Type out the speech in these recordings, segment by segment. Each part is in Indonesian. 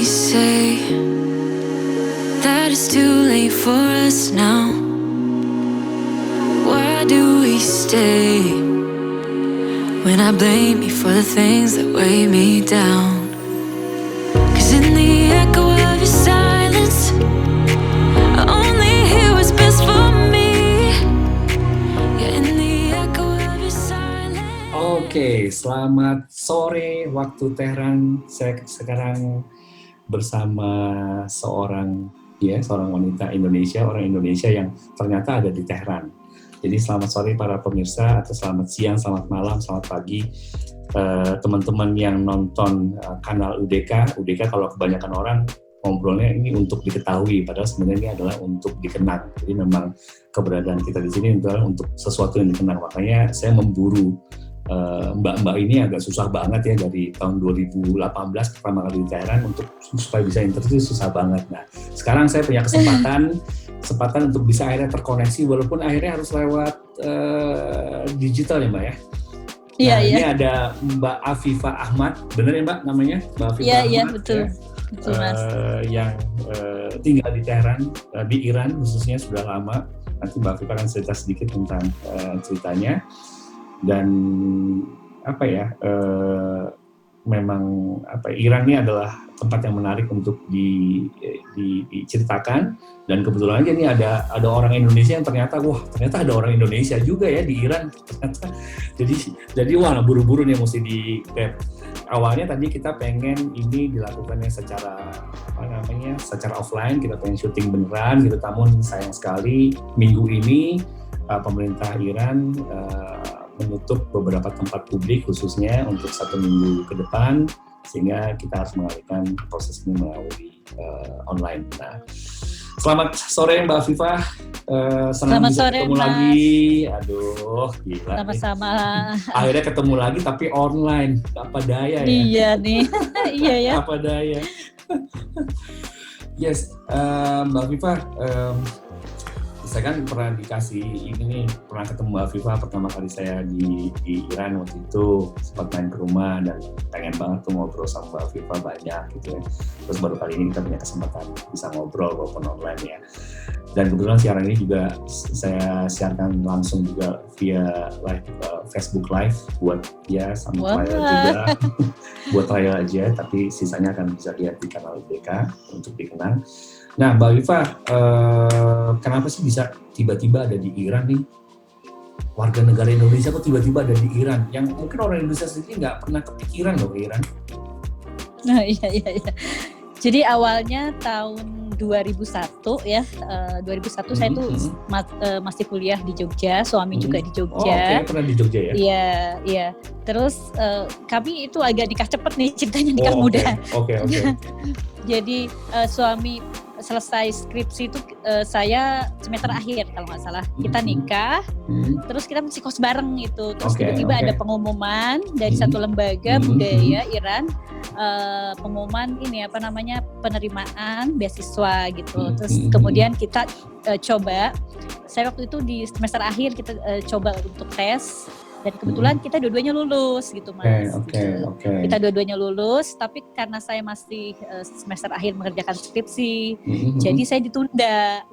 say that it's too late for us now? Why do we stay when I blame you for the things that weigh me down? 'Cause in the echo of your silence, I only hear what's best for me. Yeah, in the echo of your silence. Oke, selamat sore waktu Tehran. Saya sekarang bersama seorang wanita Indonesia, orang Indonesia yang ternyata ada di Tehran. Jadi selamat sore para pemirsa, atau selamat siang, selamat malam, selamat pagi teman-teman yang nonton kanal UDK. UDK kalau kebanyakan orang ngobrolnya ini untuk diketahui, padahal sebenarnya ini adalah untuk dikenang. Jadi memang keberadaan kita di sini adalah untuk sesuatu yang dikenang. Makanya saya memburu mbak-mbak ini agak susah banget ya, dari tahun 2018 pertama kali di Tehran untuk supaya bisa interview susah banget. Nah, sekarang saya punya kesempatan untuk bisa akhirnya terkoneksi, walaupun akhirnya harus lewat digital ya Mbak ya. Iya, nah, iya. Ini ada Mbak Afifah Ahmad, benar ya Mbak namanya? Mbak Afifah Ahmad. Iya, betul. Betul, Mas. Yang tinggal di Tehran, di Iran khususnya sudah lama. Nanti Mbak Afifah akan cerita sedikit tentang ceritanya. Dan Iran ini adalah tempat yang menarik untuk diceritakan, dan kebetulan aja ini ada orang Indonesia yang ternyata ada orang Indonesia juga ya di Iran ternyata. Jadi buru-buru nih mesti di rep. Awalnya tadi kita pengen ini dilakukannya secara offline, kita pengen syuting beneran gitu, namun sayang sekali minggu ini pemerintah Iran menutup beberapa tempat publik khususnya untuk 1 minggu ke depan, sehingga kita harus mengalihkan proses ini melalui online. Nah, selamat sore Mbak Afifah, senang bisa sore, ketemu Mas. lagi. Aduh, gila. Sama-sama. Akhirnya ketemu lagi tapi online, apa daya ya? Iya nih, iya ya. Apa daya. Yes, Mbak Afifah. Saya kan pernah ketemu Mbak Afifah pertama kali saya di Iran. Waktu itu sempat main ke rumah dan pengen banget tuh ngobrol sama Mbak Afifah banyak gitu ya. Terus baru kali ini kita punya kesempatan bisa ngobrol walaupun online ya. Dan kebetulan siaran ini juga saya siarkan langsung juga via Facebook Live buat trial juga. Buat trial aja, tapi sisanya akan bisa lihat di kanal UDK untuk dikenang. Nah, Mbak Afifah, kenapa sih bisa tiba-tiba ada di Iran nih? Warga negara Indonesia kok tiba-tiba ada di Iran? Yang mungkin orang Indonesia sendiri nggak pernah kepikiran loh ke Iran. Nah, iya. Jadi awalnya tahun 2001 ya, 2001 saya tuh masih kuliah di Jogja, suami juga di Jogja. Oke, pernah di Jogja ya? Iya. Terus kami itu agak nikah cepet nih ceritanya, nikah muda. Oke. Jadi suami selesai skripsi itu saya semester akhir kalau nggak salah. Kita nikah, terus kita mesti kos bareng gitu. Terus tiba-tiba ada pengumuman dari satu lembaga budaya Iran, pengumuman penerimaan beasiswa gitu. Terus kemudian kita coba, saya waktu itu di semester akhir kita coba untuk tes. Dan kebetulan kita dua-duanya lulus gitu Mas. Oke. Kita dua-duanya lulus, tapi karena saya masih semester akhir mengerjakan skripsi, jadi saya ditunda.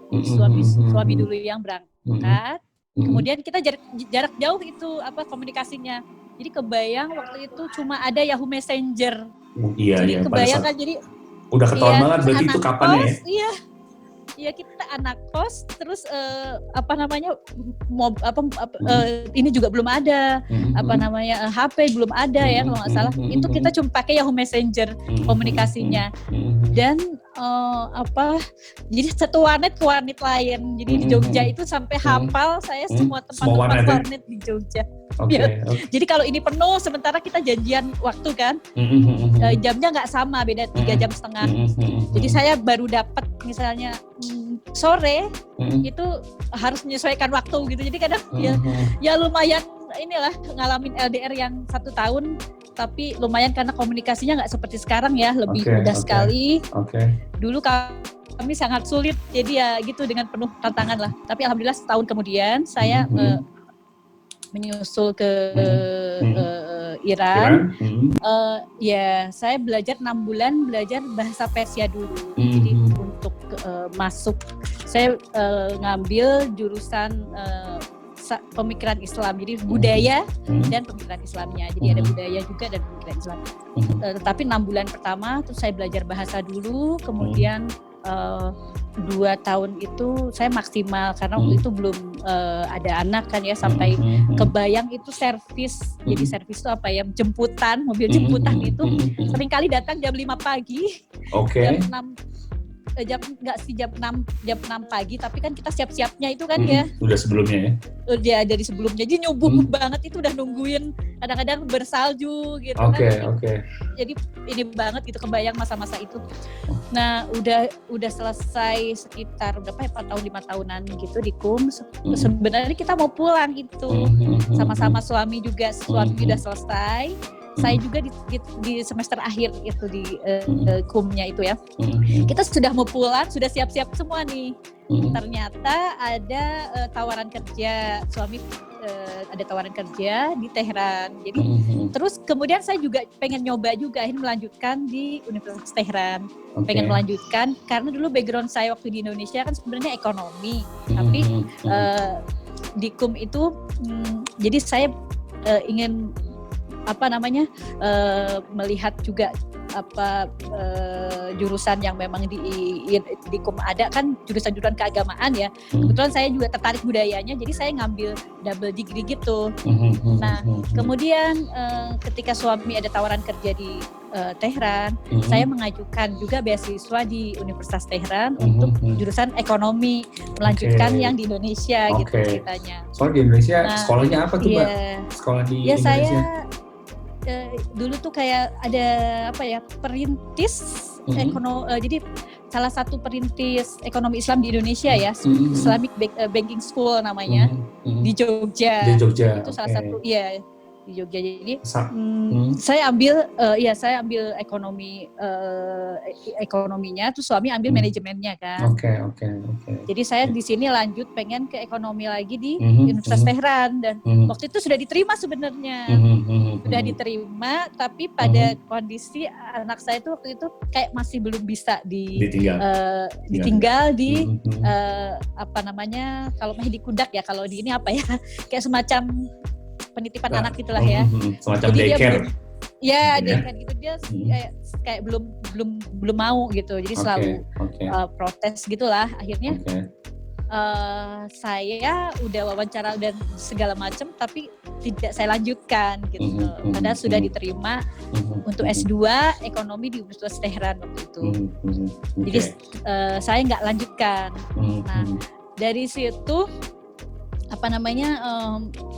Suami dulu yang berangkat, kemudian kita jarak jauh itu komunikasinya. Jadi kebayang waktu itu cuma ada Yahoo Messenger. Jadi kebayang kan, jadi udah ketahuan banget berarti itu kapan ya? Iya, kita anak kos, terus ini juga belum ada, HP belum ada ya kalau nggak salah. Itu kita cuma pakai Yahoo Messenger komunikasinya. Dan jadi satu warnet ke warnet lain. Jadi di Jogja itu sampai hafal saya semua tempat-tempat warnet di Jogja. Okay. Jadi kalau ini penuh, sementara kita janjian waktu kan, jamnya nggak sama, beda 3 jam setengah. Jadi saya baru dapat misalnya sore itu harus menyesuaikan waktu gitu. Jadi kadang ya lumayan inilah ngalamin LDR yang 1 tahun, tapi lumayan karena komunikasinya nggak seperti sekarang ya, lebih mudah sekali. Dulu kami sangat sulit, jadi ya gitu dengan penuh tantangan lah. Tapi alhamdulillah setahun kemudian saya menyusul ke Iran. Ya saya belajar 6 bulan belajar bahasa Persia dulu. Jadi untuk masuk saya ngambil jurusan pemikiran Islam, jadi budaya dan pemikiran Islamnya. Jadi ada budaya juga dan pemikiran Islam. Tetapi 6 bulan pertama terus saya belajar bahasa dulu, kemudian 2 tahun itu saya maksimal karena waktu itu belum ada anak kan ya, sampai kebayang itu servis. Jadi servis itu apa ya, jemputan, mobil jemputan itu seringkali datang jam 5 pagi. Jam 6 pagi, tapi kan kita siap-siapnya itu kan ya. Udah sebelumnya ya? Ya dari sebelumnya, jadi nyubuh banget itu udah nungguin, kadang-kadang bersalju gitu kan. Jadi ini banget gitu, kebayang masa-masa itu. Nah udah selesai sekitar berapa ya, 4 tahun 5 tahunan gitu di KUM. Sebenarnya kita mau pulang itu, sama-sama suami juga, suami udah selesai. Saya juga di semester akhir itu di KUM-nya itu ya. Kita sudah mau pulang, sudah siap-siap semua nih. Ternyata ada tawaran kerja, suami ada tawaran kerja di Tehran. Jadi terus kemudian saya juga pengen nyoba juga, akhirnya melanjutkan di Universitas Tehran. Pengen melanjutkan karena dulu background saya waktu di Indonesia kan sebenarnya ekonomi. Tapi di KUM itu jadi saya ingin melihat juga jurusan yang memang di KUM ada kan, jurusan-jurusan keagamaan ya. Kebetulan saya juga tertarik budayanya, jadi saya ngambil double degree gitu. Nah kemudian ketika suami ada tawaran kerja di Tehran, saya mengajukan juga beasiswa di Universitas Tehran untuk jurusan ekonomi, melanjutkan yang di Indonesia gitu ceritanya. Soal di Indonesia, sekolahnya apa tuh Mbak? Sekolah di Indonesia? Saya dulu tuh kayak ada perintis jadi salah satu perintis ekonomi Islam di Indonesia ya, Islamic Banking School namanya, di Jogja. Itu salah satu di Jogja. Jadi saya ambil ekonominya, terus suami ambil manajemennya kan. Jadi saya di sini lanjut pengen ke ekonomi lagi di Universitas Tehran, dan waktu itu sudah diterima sebenarnya. Sudah diterima, tapi pada kondisi anak saya itu waktu itu kayak masih belum bisa ditinggal di kalau di Kudak ya, kalau di ini kayak semacam penitipan anak gitulah ya. Semacam daycare. Daycare gitu, dia kayak belum mau gitu. Jadi selalu protes gitulah. Akhirnya saya udah wawancara dan segala macam, tapi tidak saya lanjutkan gitu. Padahal sudah diterima untuk S2 ekonomi di Universitas Tehran waktu itu. Jadi saya nggak lanjutkan. Nah dari situ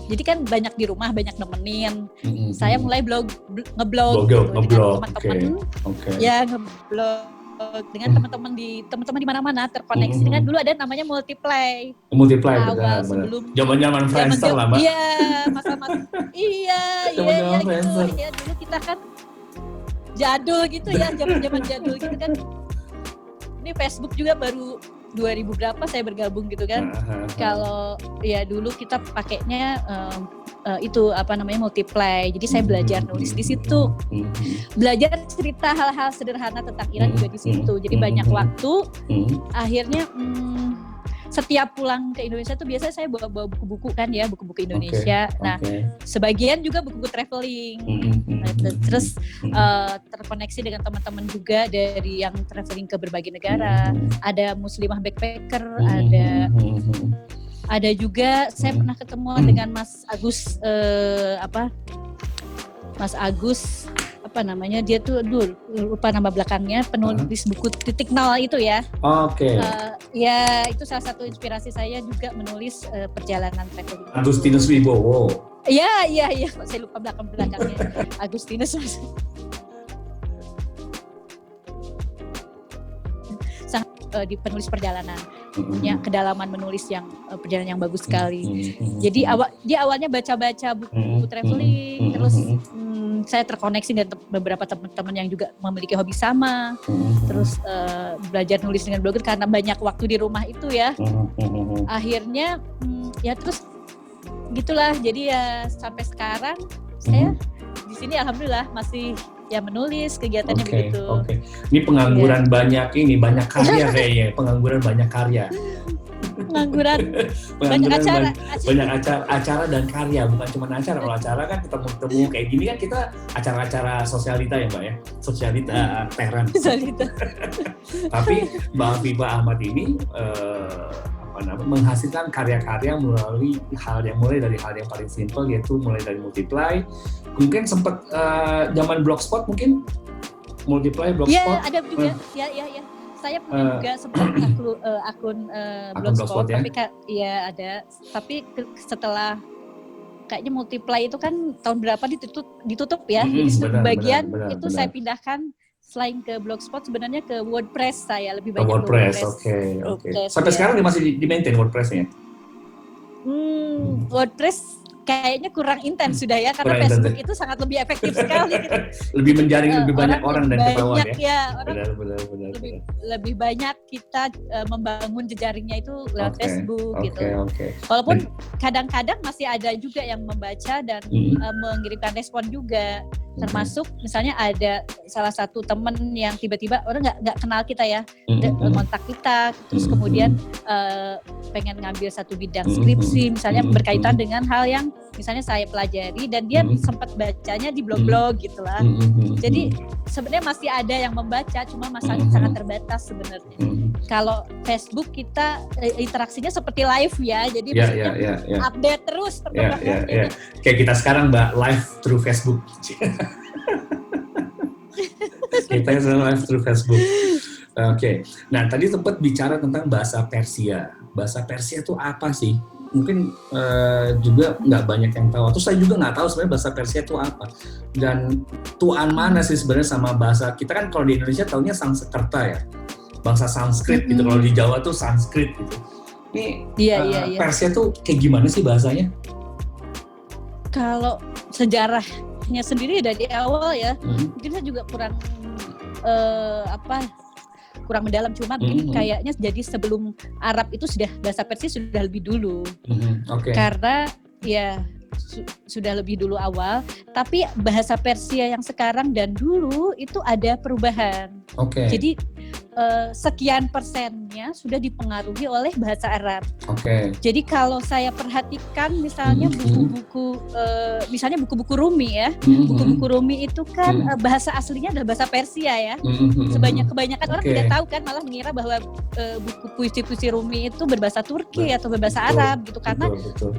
jadi kan banyak di rumah, banyak nemenin. Saya mulai ngeblog dengan teman-teman. Ya ngeblog dengan teman-teman di mana-mana, terkoneksi dengan dulu ada namanya Multiply. Awal sebelum zaman Friendster lah Mbak. Iya, masa-masa. Iya gitu. Ya dulu kita kan jadul gitu ya, zaman jadul gitu kan. Ini Facebook juga baru 2000 berapa saya bergabung gitu kan. Kalau ya dulu kita pakainya Multiply. Jadi saya belajar nulis di situ. Belajar cerita hal-hal sederhana tentang Iran juga di situ. Jadi banyak waktu. Akhirnya setiap pulang ke Indonesia tuh biasanya saya bawa buku-buku kan ya, buku-buku Indonesia. Nah, sebagian juga buku-buku traveling. Terus terkoneksi dengan teman-teman juga dari yang traveling ke berbagai negara. Ada muslimah backpacker, ada juga saya pernah ketemu dengan Mas Agus dia tuh lupa nama belakangnya, penulis buku Titik Nol itu ya. Ya itu salah satu inspirasi saya juga menulis perjalanan traveling. Agustinus Wibowo. Iya, saya lupa belakangnya. Agustinus. Sangat di penulis perjalanan, punya kedalaman menulis yang perjalanan yang bagus sekali. Jadi dia awalnya baca-baca buku traveling, terus saya terkoneksi dengan beberapa teman-teman yang juga memiliki hobi sama. Terus belajar nulis dengan blogger karena banyak waktu di rumah itu ya. Akhirnya ya terus gitulah. Jadi ya sampai sekarang saya di sini alhamdulillah masih ya menulis kegiatannya begitu. Oke. Ini pengangguran banyak karya kayaknya. Pengangguran banyak karya. Pengangguran banyak acara dan karya, bukan cuma acara. Kalau acara kan ketemu kayak gini kan kita acara-acara sosialita ya Mbak ya, sosialita Tehran. Tapi Mbak Afifah Ahmad ini menghasilkan karya-karya melalui mulai dari hal yang paling simpel, yaitu mulai dari Multiply. Mungkin sempat zaman Blogspot mungkin Multiply Blogspot. Iya, ada juga. Ya. Saya punya juga sempat akun Blogspot, ya? Tapi ya ada. Tapi setelah kayaknya Multiply itu kan tahun berapa ditutup ya. Jadi sebagian itu saya pindahkan selain ke Blogspot sebenarnya ke WordPress saya lebih banyak. WordPress. Oke. Sampai sekarang masih di-maintain WordPress-nya? WordPress kayaknya kurang intens sudah ya, karena Facebook itu sangat lebih efektif sekali gitu. Lebih menjaring lebih banyak orang dan ke bawah ya. Benar. Lebih banyak kita membangun jejaringnya itu lewat Facebook gitu. Walaupun kadang-kadang masih ada juga yang membaca dan mengirimkan respon juga. Termasuk misalnya ada salah satu teman yang tiba-tiba orang nggak kenal kita ya, kontak kita, terus kemudian pengen ngambil satu bidang skripsi misalnya berkaitan dengan hal yang misalnya saya pelajari dan dia sempat bacanya di blog-blog gitulah. Jadi sebenarnya masih ada yang membaca, cuma sangat terbatas sebenarnya. Kalau Facebook kita interaksinya seperti live ya, jadi update terus perkembangannya. Kayak kita sekarang Mbak, live through Facebook. Kita live through Facebook. Oke. Nah, tadi sempat bicara tentang bahasa Persia. Bahasa Persia itu apa sih? Mungkin juga nggak banyak yang tahu. Atau saya juga nggak tahu sebenarnya bahasa Persia itu apa. Dan tuan mana sih sebenarnya sama bahasa kita kan kalau di Indonesia taunya Sanskerta ya, bangsa Sanskrit gitu. Kalau di Jawa tuh Sanskrit gitu. Ini Persia tuh kayak gimana sih bahasanya? Kalau sejarahnya sendiri dari awal ya, mungkin saya juga kurang mendalam, cuma mungkin kayaknya jadi sebelum Arab itu bahasa Persia sudah lebih dulu. Karena ya sudah lebih dulu awal, tapi bahasa Persia yang sekarang dan dulu itu ada perubahan. Jadi sekian persennya sudah dipengaruhi oleh bahasa Arab. Jadi kalau saya perhatikan misalnya buku-buku misalnya buku-buku Rumi ya, buku-buku Rumi itu kan bahasa aslinya adalah bahasa Persia ya. Kebanyakan orang tidak tahu kan, malah mengira bahwa buku puisi-puisi Rumi itu berbahasa Turki atau berbahasa Arab gitu, karena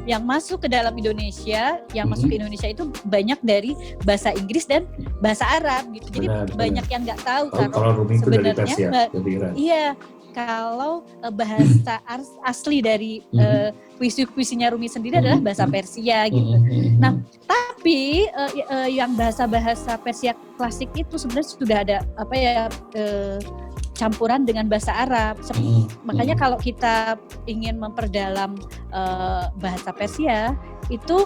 yang masuk ke dalam Indonesia, masuk ke Indonesia itu banyak dari bahasa Inggris dan bahasa Arab gitu. Jadi banyak yang nggak tahu kalau Rumi itu dari Persia. Iya, kalau bahasa asli dari puisi-puisinya Rumi sendiri adalah bahasa Persia gitu. Nah, tapi yang bahasa-bahasa Persia klasik itu sebenarnya sudah ada campuran dengan bahasa Arab. Makanya kalau kita ingin memperdalam bahasa Persia itu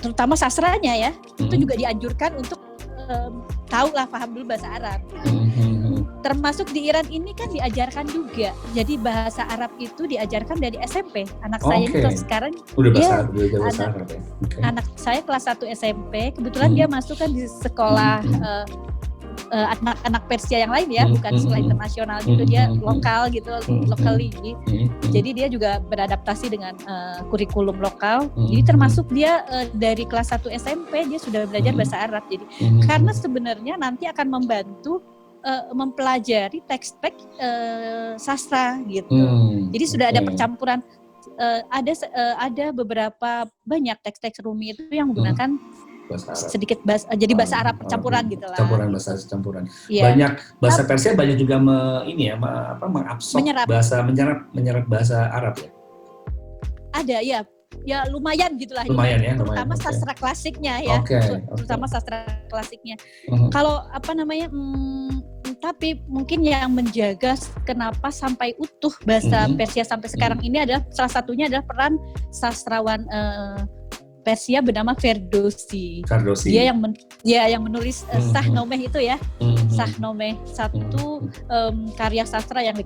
terutama sastranya ya, itu juga dianjurkan untuk paham dulu bahasa Arab. Termasuk di Iran ini kan diajarkan juga. Jadi bahasa Arab itu diajarkan dari SMP. Anak saya ini sekarang udah bahasa Arab ya. Anak saya kelas 1 SMP, kebetulan dia masuk kan di sekolah anak-anak Persia yang lain ya, bukan sekolah internasional gitu, dia lokal gitu, locally. Jadi dia juga beradaptasi dengan kurikulum lokal. Jadi termasuk dia dari kelas 1 SMP dia sudah belajar bahasa Arab. Jadi karena sebenarnya nanti akan membantu mempelajari teks-teks sastra gitu. Jadi sudah ada percampuran. Ada beberapa banyak teks-teks Rumi itu yang menggunakan sedikit jadi bahasa Arab campuran gitu lah. Campuran. Ya. Banyak bahasa Persia banyak juga mengabsorb menyerap bahasa Arab ya. Ada ya lumayan gitulah. Lumayan. Terutama sastra klasiknya ya. Terutama sastra klasiknya. Kalau tapi mungkin yang menjaga kenapa sampai utuh bahasa Persia sampai sekarang ini adalah salah satunya adalah peran sastrawan Persia bernama Ferdowsi. Dia yang menulis Shahnameh itu ya. Shahnameh, satu karya sastra yang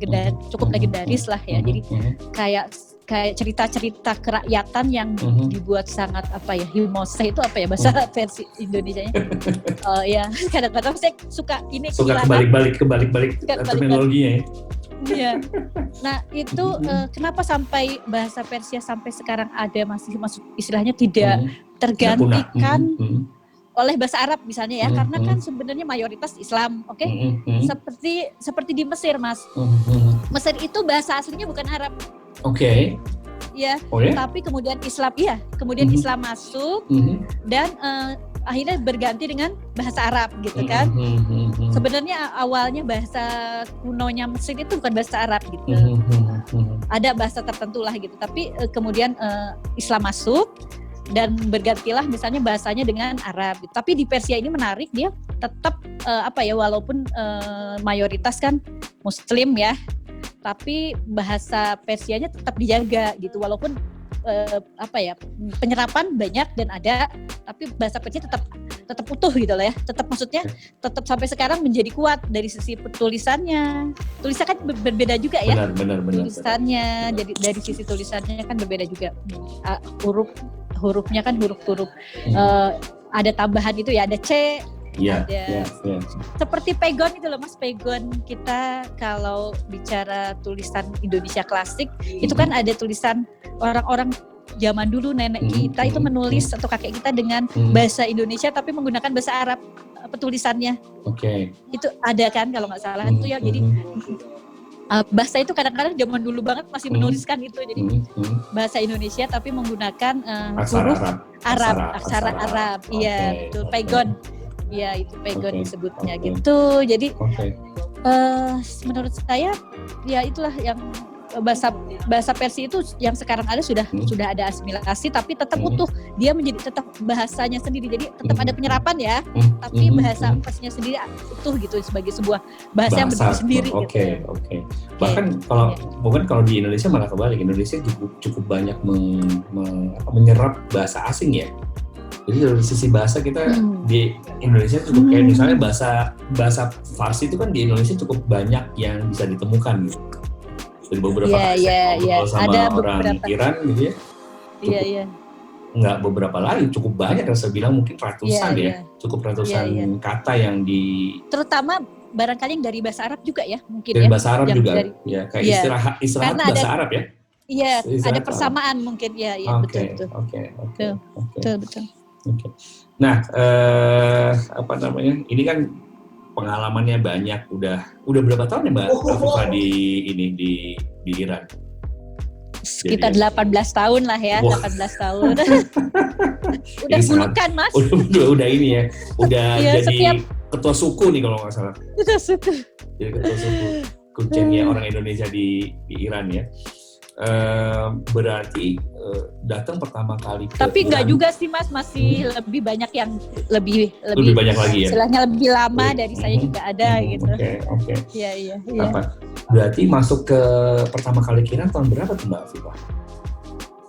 cukup legendaris lah ya. Jadi kayak cerita-cerita kerakyatan yang dibuat sangat himoseh itu bahasa versi Indonesianya. Ya kadang-kadang saya suka kebalik-balik terminologinya ya. Iya. Nah itu kenapa sampai bahasa Persia sampai sekarang ada masih istilahnya tidak tergantikan oleh bahasa Arab misalnya ya, karena kan sebenarnya mayoritas Islam, oke? Seperti di Mesir, Mas. Mesir itu bahasa aslinya bukan Arab. Oke. Ya, tapi kemudian Islam masuk dan akhirnya berganti dengan bahasa Arab gitu kan. Sebenarnya awalnya bahasa kunonya Mesir itu bukan bahasa Arab gitu. Ada bahasa tertentu lah gitu, tapi kemudian Islam masuk dan bergantilah misalnya bahasanya dengan Arab gitu. Tapi di Persia ini menarik, dia tetap walaupun mayoritas kan Muslim ya, tapi bahasa Persianya tetap dijaga gitu, walaupun penyerapan banyak dan ada, tapi bahasa Persia tetap utuh gitu lah ya, tetap sampai sekarang menjadi kuat dari sisi tulisannya. Tulisannya kan berbeda juga ya. Benar. Tulisannya jadi dari sisi tulisannya kan berbeda juga. Hurufnya kan huruf ada tambahan itu ya, ada C. Iya. Seperti pegon itu loh Mas, pegon kita kalau bicara tulisan Indonesia klasik itu kan ada tulisan orang-orang zaman dulu, nenek kita itu menulis atau kakek kita dengan bahasa Indonesia tapi menggunakan bahasa Arab petulisannya. Oke. Itu ada kan kalau nggak salah itu ya. Jadi bahasa itu kadang-kadang zaman dulu banget masih menuliskan itu, jadi bahasa Indonesia tapi menggunakan huruf aksara Arab. Iya, betul. Pegon. Ya itu pegon disebutnya gitu. Jadi menurut saya ya itulah yang bahasa Persia itu yang sekarang ada sudah ada asimilasi tapi tetap utuh. Dia menjadi tetap bahasanya sendiri. Jadi tetap ada penyerapan ya, tapi bahasa Persia sendiri utuh gitu sebagai sebuah bahasa yang berdiri sendiri. Oke. Bahkan kalau di Indonesia malah kebalik. Indonesia cukup banyak menyerap bahasa asing ya. Jadi dari sisi bahasa kita di Indonesia cukup kayak misalnya bahasa Farsi itu kan di Indonesia cukup banyak yang bisa ditemukan gitu. Dari beberapa sama ada orang Iran gitu ya. Iya. Enggak beberapa lagi, cukup banyak yang saya bilang mungkin ratusan cukup ratusan kata yang terutama barangkali yang dari bahasa Arab juga ya mungkin dari bahasa Arab juga ya kayak istilah bahasa Arab ya. Iya, ada persamaan mungkin ya. Betul. Oke. Nah, ini kan pengalamannya banyak. Udah berapa tahun ya Mbak Afifah di Iran? Sekitar 18 tahun lah ya, 18 tahun. Udah bulukan Mas. Udah ini ya, udah jadi ketua suku nih kalau nggak salah. Ketua suku. Jadi ketua suku kucennya orang Indonesia di Iran ya. Berarti datang pertama kali ke tapi nggak juga sih Mas, masih lebih banyak yang lebih banyak lagi ya, istilahnya lebih lama dari saya juga ada gitu. Oke. Iya. Berarti masuk ke pertama kali Iran tahun berapa tuh Mbak Afifah?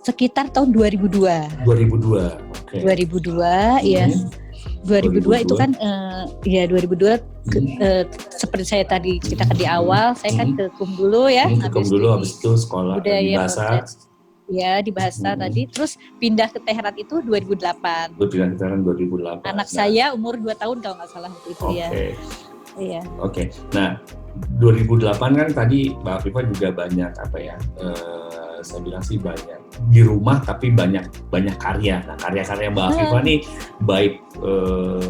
Sekitar tahun 2002. 2002 ya. 2002 itu kan 2002 seperti saya tadi ceritakan di awal, saya kan ke KUM dulu ya. Habis itu sekolah di bahasa. Ya di bahasa tadi, terus pindah ke Teheran itu 2008. Pindah ke Teheran 2008. Anak saya umur 2 tahun kalau nggak salah waktu itu ya. Iya. Oke. Nah 2008 kan tadi Mbak Afifah juga banyak saya bilang sih banyak di rumah tapi banyak karya. Nah karya-karya Mbak Afifah nih baik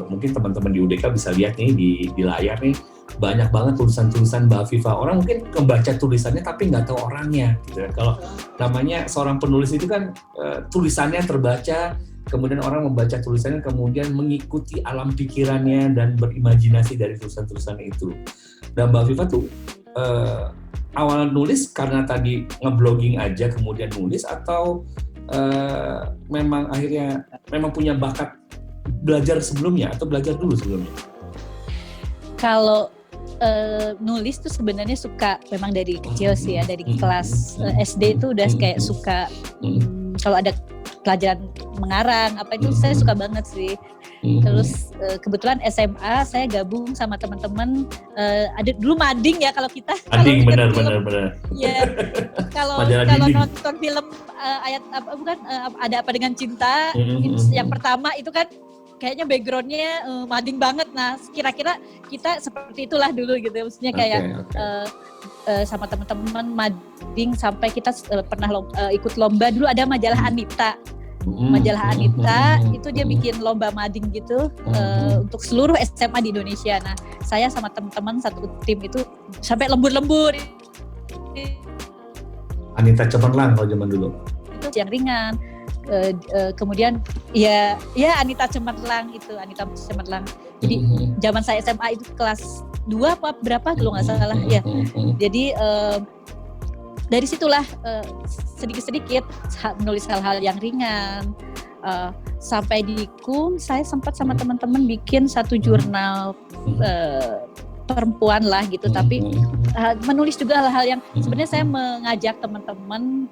mungkin teman-teman di UDK bisa lihat nih di layar nih, banyak banget tulisan-tulisan Mbak Afifah. Orang mungkin membaca tulisannya tapi nggak tahu orangnya gitu ya. Kalau namanya seorang penulis itu kan tulisannya terbaca, kemudian orang membaca tulisannya kemudian mengikuti alam pikirannya dan berimajinasi dari tulisan-tulisan itu. Dan Mbak Afifah tuh awal nulis karena tadi ngeblogging aja kemudian nulis, atau memang akhirnya punya bakat belajar sebelumnya atau belajar dulu sebelumnya? Kalau nulis tuh sebenarnya suka memang dari kecil sih ya, dari kelas SD itu udah kayak suka kalau ada pelajaran mengarang apa itu saya suka banget sih. Terus kebetulan SMA saya gabung sama teman-teman, ada dulu mading ya kalau kita. Mading benar. Ya kalau nonton film ada apa dengan cinta, yang pertama itu kan kayaknya backgroundnya mading banget. Nah kira-kira kita seperti itulah dulu gitu, maksudnya kayak sama teman-teman mading sampai kita pernah ikut lomba. Dulu ada majalah Anita. Majalah Anita itu dia bikin lomba mading gitu untuk seluruh SMA di Indonesia. Nah saya sama teman-teman satu tim itu sampai lembur-lembur. Anita Cemerlang kalau zaman dulu. Itu yang ringan. Kemudian ya Anita Cemerlang. Jadi zaman saya SMA itu kelas 2 apa berapa kalau nggak salah ya. Jadi dari situlah sedikit-sedikit menulis hal-hal yang ringan. Sampai di KUM saya sempat sama teman-teman bikin satu jurnal perempuan lah gitu, tapi menulis juga hal-hal yang sebenarnya saya mengajak teman-teman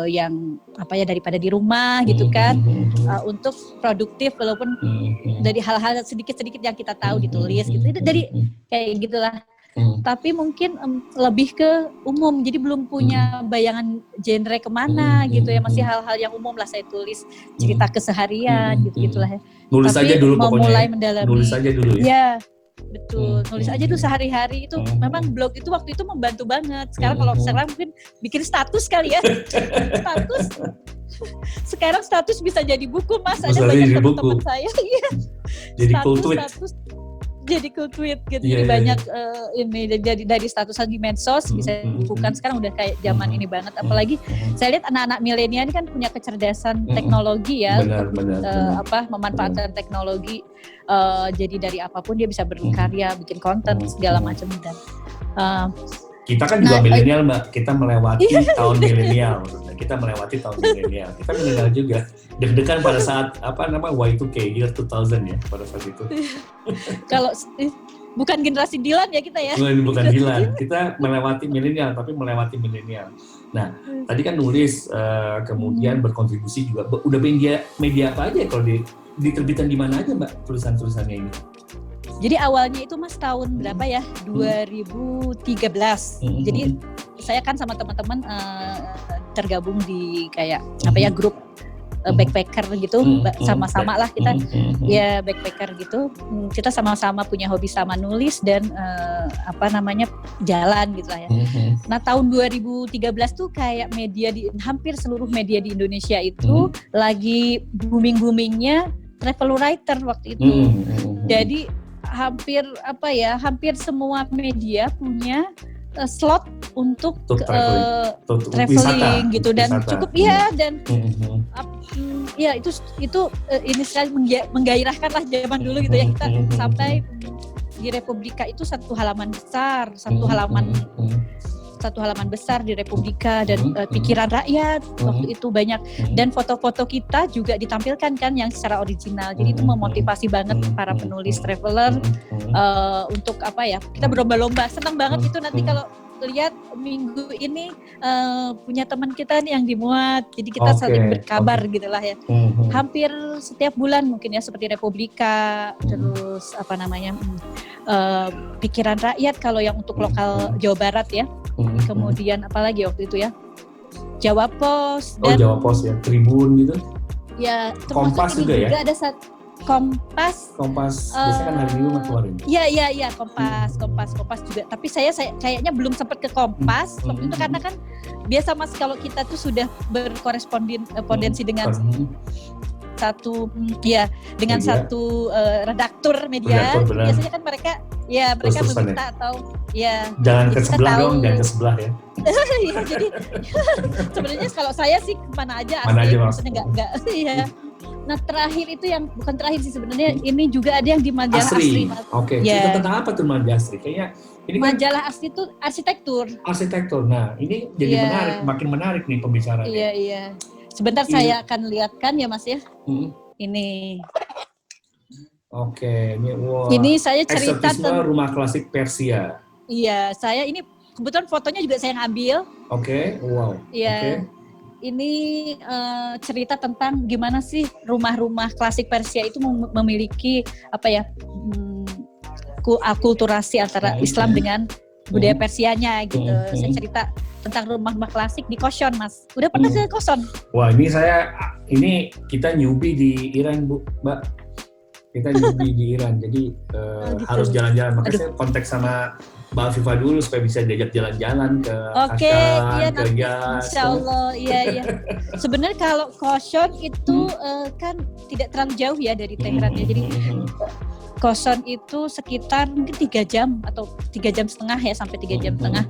yang daripada di rumah gitu kan, untuk produktif walaupun dari hal-hal sedikit-sedikit yang kita tahu ditulis gitu. Itu dari kayak gitulah. Tapi mungkin lebih ke umum, jadi belum punya bayangan genre kemana gitu ya, masih hal-hal yang umum lah saya tulis, cerita keseharian gitu-gitulah ya. Nulis tapi aja dulu mau pokoknya. Mulai mendalami. Nulis aja dulu ya. Ya, betul. Nulis aja dulu sehari-hari itu. Memang blog itu waktu itu membantu banget. Sekarang kalau sekarang mungkin bikin status kali ya. Status. Sekarang status bisa jadi buku, Mas. Ada banyak teman-teman saya. Jadi cool tweet. Jadi cool tweet gitu. Jadi banyak ini dari status di medsos bisa dibukukan. Sekarang udah kayak zaman ini banget. Apalagi saya lihat anak-anak milenial ini kan punya kecerdasan teknologi ya. Benar. Memanfaatkan teknologi. Jadi dari apapun dia bisa berkarya, bikin konten segala macam. Dan kita kan juga milenial, Mbak. Kita melewati tahun milenial. Kita melewati tahun milenial. Kita milenial juga. Deg-degan pada saat Y2K, year 2000 ya, pada saat itu. Kalau bukan generasi Dilan ya kita ya. Bukan Dilan. Kita melewati milenial, tapi melewati milenial. Nah, tadi kan nulis, kemudian berkontribusi juga. Udah media apa aja kalau diterbitan di mana aja, Mbak, tulisan-tulisannya ini? Jadi awalnya itu Mas tahun berapa ya? 2013. Jadi saya kan sama teman-teman tergabung di kayak grup backpacker gitu, sama-sama lah kita ya backpacker gitu. Kita sama-sama punya hobi sama nulis dan jalan gitu lah ya. Nah tahun 2013 tuh kayak hampir seluruh media di Indonesia itu lagi booming-boomingnya travel writer waktu itu. Jadi hampir semua media punya slot untuk traveling gitu, dan wisata. Cukup dan itu ini sekali menggairahkan lah zaman dulu gitu ya. Kita sampai di Republika itu satu halaman besar di Republika, dan pikiran rakyat waktu itu banyak, dan foto-foto kita juga ditampilkan kan yang secara original. Jadi itu memotivasi banget para penulis traveler untuk kita berlomba-lomba. Senang banget itu nanti kalau lihat minggu ini punya teman kita nih yang dimuat, jadi kita saling berkabar gitulah ya. Hampir setiap bulan mungkin ya, seperti Republika, terus pikiran rakyat kalau yang untuk lokal Jawa Barat ya. Kemudian apalagi waktu itu ya, Jawa Pos dan Jawa Pos ya, Tribun gitu. Ya, Kompas juga ya. Ada Kompas. Biasanya kan hari Minggu keluarin. Iya, Kompas juga. Tapi saya kayaknya belum sempat ke Kompas waktu itu, karena kan biasa Mas kalau kita tuh sudah berkorespondensi dengan satu satu redaktur media. Biasanya kan mereka meminta atau jangan ke sebelah dong, jangan ke sebelah ya. Iya, jadi sebenarnya kalau saya sih kemana aja maksudnya enggak Nah terakhir itu yang bukan terakhir sih sebenarnya, ini juga ada yang di majalah Asri. Oke. Cerita tentang apa tuh majalah Asri? Kayaknya ini majalah Asri itu arsitektur. Nah ini jadi makin menarik nih pembicaraannya. Iya. Sebentar saya akan lihatkan ya Mas ya. Ini. Oke, ini saya cerita tentang rumah klasik Persia. Iya, saya ini kebetulan fotonya juga saya ngambil. Oke, wow. Iya. ini cerita tentang gimana sih rumah-rumah klasik Persia itu memiliki apa ya akulturasi antara Islam dengan budaya Persianya gitu. Saya cerita tentang rumah-rumah klasik di Koshon, Mas. Udah pernah ke Koshon? Wah, ini kita newbie di Iran, Bu, Mbak. Kita newbie di Iran, jadi gitu. Harus jalan-jalan. Makanya saya kontak sama Mbak Afifah dulu supaya bisa diajak jalan-jalan ke Kashan, ke Yas. Insya Allah, iya. Sebenarnya kalau Koshon itu kan tidak terlalu jauh ya dari Teheran ya. Jadi Koshon itu sekitar mungkin 3 jam atau 3 jam setengah ya, sampai 3 jam setengah.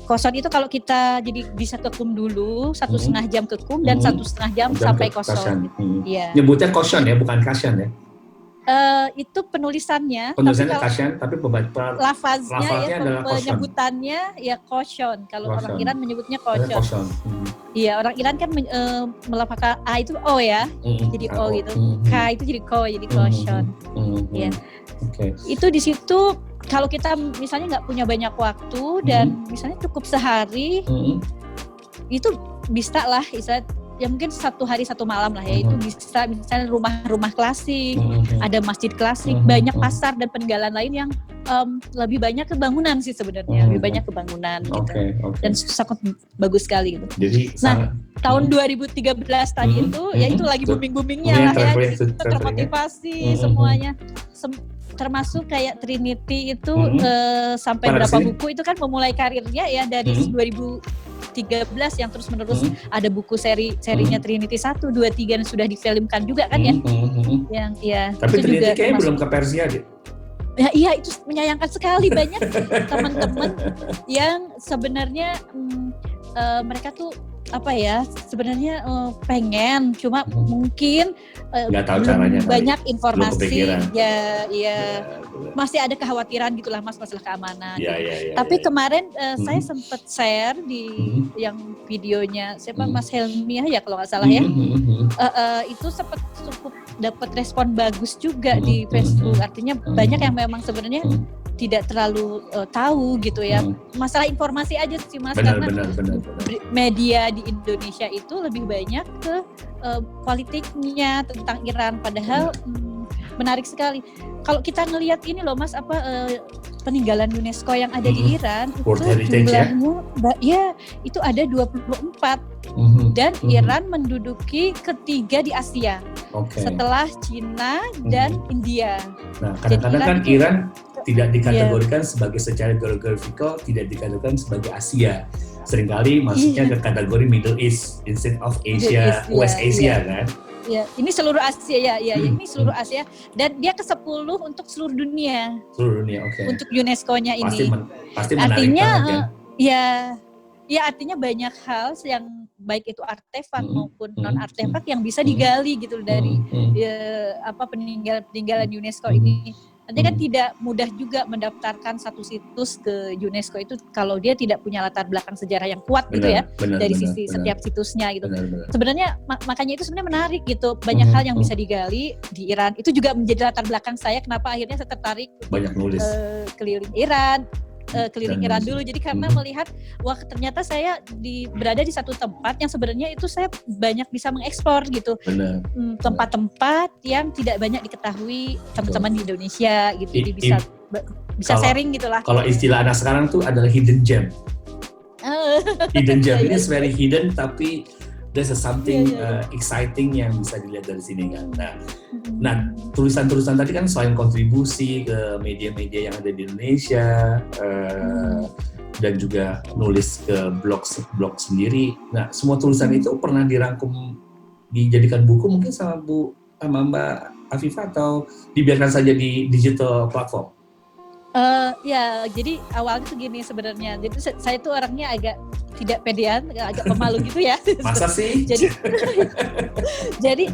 Koshon itu kalau kita jadi bisa ke Qum dulu 1,5 jam ke Qum dan 1,5 jam sampai Koshon. Iya. Nyebutnya Koshon ya, bukan Kashan ya? Itu penulisannya Kashan, tapi lafaznya ya, adalah penyebutannya ya Koshon. Kalau orang Iran menyebutnya Koshon. Iya, orang Iran kan melafalkan A itu O ya, jadi O gitu. K itu jadi Ko, jadi Koshon. Iya. Itu di situ kalau kita misalnya nggak punya banyak waktu dan misalnya cukup sehari, itu bisa lah, ya mungkin 1 hari 1 malam lah ya, itu bisa misalnya rumah-rumah klasik, ada masjid klasik, banyak pasar dan peninggalan lain yang lebih banyak kebangunan sih sebenarnya, lebih banyak kebangunan gitu. Dan sangat bagus sekali gitu. Jadi, tahun 2013 tadi itu ya itu lagi booming-boomingnya lah ya, termotivasi semuanya. Termasuk kayak Trinity itu sampai berapa buku itu kan memulai karirnya ya dari 2013 yang terus menerus ada buku serinya Trinity 1, 2, 3 dan sudah difilmkan juga kan ya. Yang ya. Tapi itu Trinity kayaknya belum ke Persia deh. Ya, iya itu menyayangkan sekali, banyak teman-teman yang sebenarnya mereka tuh apa ya sebenarnya pengen cuma mungkin nggak tahu caranya banyak informasi ya masih ada kekhawatiran gitulah Mas, masalah keamanan. Tapi kemarin saya sempat share di yang videonya siapa Mas Helmi ya kalau nggak salah ya, itu sempat cukup dapat respon bagus juga di Facebook, artinya banyak yang memang sebenarnya tidak terlalu tahu gitu ya, masalah informasi aja sih Mas, karena media di Indonesia itu lebih banyak ke politiknya tentang Iran, padahal menarik sekali kalau kita ngelihat ini loh Mas, peninggalan UNESCO yang ada di Iran World itu jumlahnya ya itu ada 24 dan Iran menduduki ketiga di Asia setelah Cina dan India. Nah kadang-kadang kan Iran tidak dikategorikan sebagai secara geografikal, tidak dikategorikan sebagai Asia. Seringkali masuknya ke kategori Middle East instead of Asia, West Asia kan? Ya, ini seluruh Asia ini seluruh Asia dan dia ke-10 untuk seluruh dunia. Seluruh dunia, Untuk UNESCO-nya ini. Pasti menarik banget ya. Artinya banyak hal yang baik itu artefak maupun non artefak yang bisa digali gitu dari peninggalan UNESCO ini. Nanti kan tidak mudah juga mendaftarkan satu situs ke UNESCO itu kalau dia tidak punya latar belakang sejarah yang kuat gitu ya, dari sisi setiap situsnya gitu. Sebenarnya makanya itu sebenarnya menarik gitu, banyak hal yang bisa digali di Iran. Itu juga menjadi latar belakang saya kenapa akhirnya saya tertarik banyak nulis keliling Iran. Iran dulu, jadi karena melihat wah ternyata saya berada di satu tempat yang sebenarnya itu saya banyak bisa mengeksplor gitu, tempat-tempat yang tidak banyak diketahui teman-teman di Indonesia gitu, jadi bisa sharing gitulah. Kalau istilah anak sekarang tuh adalah hidden gem. Hidden gem ini very hidden tapi there's something exciting yang bisa dilihat dari sini kan. Nah, tulisan-tulisan tadi kan selain kontribusi ke media-media yang ada di Indonesia dan juga nulis ke blog sendiri. Nah, semua tulisan itu pernah dirangkum dijadikan buku mungkin sama Mbak Afifah atau dibiarkan saja di digital platform? Ya, jadi awalnya tuh gini sebenarnya. Jadi saya tuh orangnya agak tidak pedean, agak pemalu gitu ya. Masa sih? Jadi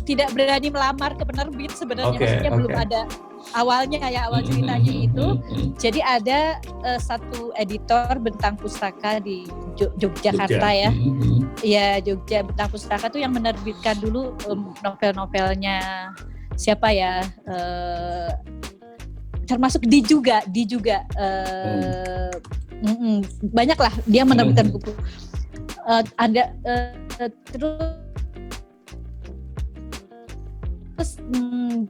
tidak berani melamar ke penerbit sebenarnya. Maksudnya belum ada awalnya ya, awal ceritanya itu. Jadi ada satu editor Bentang Pustaka di Yogyakarta ya. Ya, Jogja Bentang Pustaka tuh yang menerbitkan dulu novel-novelnya siapa ya? Termasuk di juga banyak lah dia menerbitkan buku. ada terus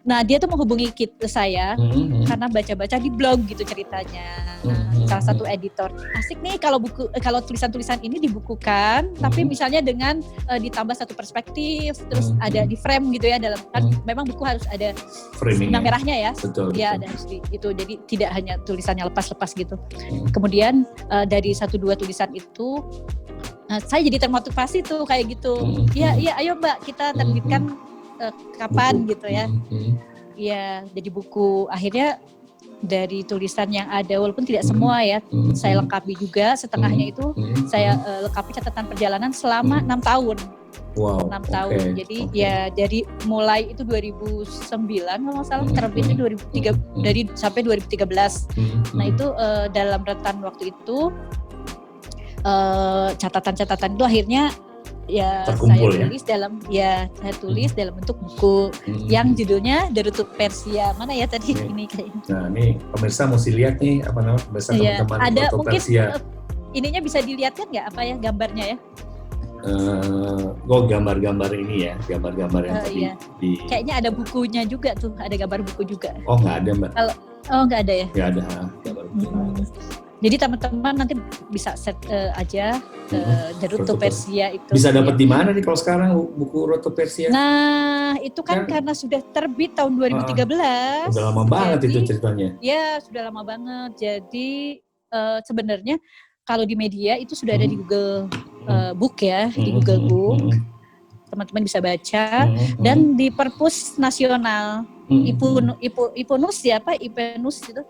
nah dia tuh menghubungi saya karena baca-baca di blog gitu ceritanya. Salah satu editor, asik nih kalau tulisan-tulisan ini dibukukan, tapi misalnya dengan ditambah satu perspektif, terus ada di frame gitu ya dalam kan memang buku harus ada benang merahnya ya. Betul. Ya ada harus itu, jadi tidak hanya tulisannya lepas-lepas gitu. Kemudian dari 1-2 tulisan itu saya jadi termotivasi tuh kayak gitu. Iya ayo Mbak kita terbitkan kapan buku. Gitu ya. Ya, jadi buku akhirnya dari tulisan yang ada walaupun tidak semua ya, saya lengkapi juga setengahnya itu saya lengkapi catatan perjalanan selama 6 tahun. Wow. 6 tahun. Jadi ya dari mulai itu 2009 kalau nggak salah terbitnya 2003 dari sampai 2013. Nah, itu dalam rentan waktu itu catatan-catatan itu akhirnya ya terkumpul, saya tulis dalam bentuk buku yang judulnya The Road to Persia. Mana ya tadi ini kayaknya. Nah, ini pemirsa mesti lihat nih apa namanya pemirsa teman-teman ada Road to mungkin Persia. Ininya bisa dilihatkan nggak apa ya gambarnya ya? Gambar-gambar ini ya, gambar-gambar yang tadi di. Kayaknya ada bukunya juga tuh, ada gambar buku juga. Oh nggak ada Mbak? Nggak ada ya? Nggak ada gambar buku. Jadi teman-teman nanti bisa set aja The Road to Persia itu. Bisa dapat di mana nih kalau sekarang buku Road to Persia? Nah, itu kan karena sudah terbit tahun 2013. Udah lama banget itu ceritanya. Ya, sudah lama banget. Jadi sebenarnya kalau di media itu sudah ada di Google Book ya, di Google Book. Teman-teman bisa baca dan di Perpus Nasional IPUNUS ya apa IPNUS itu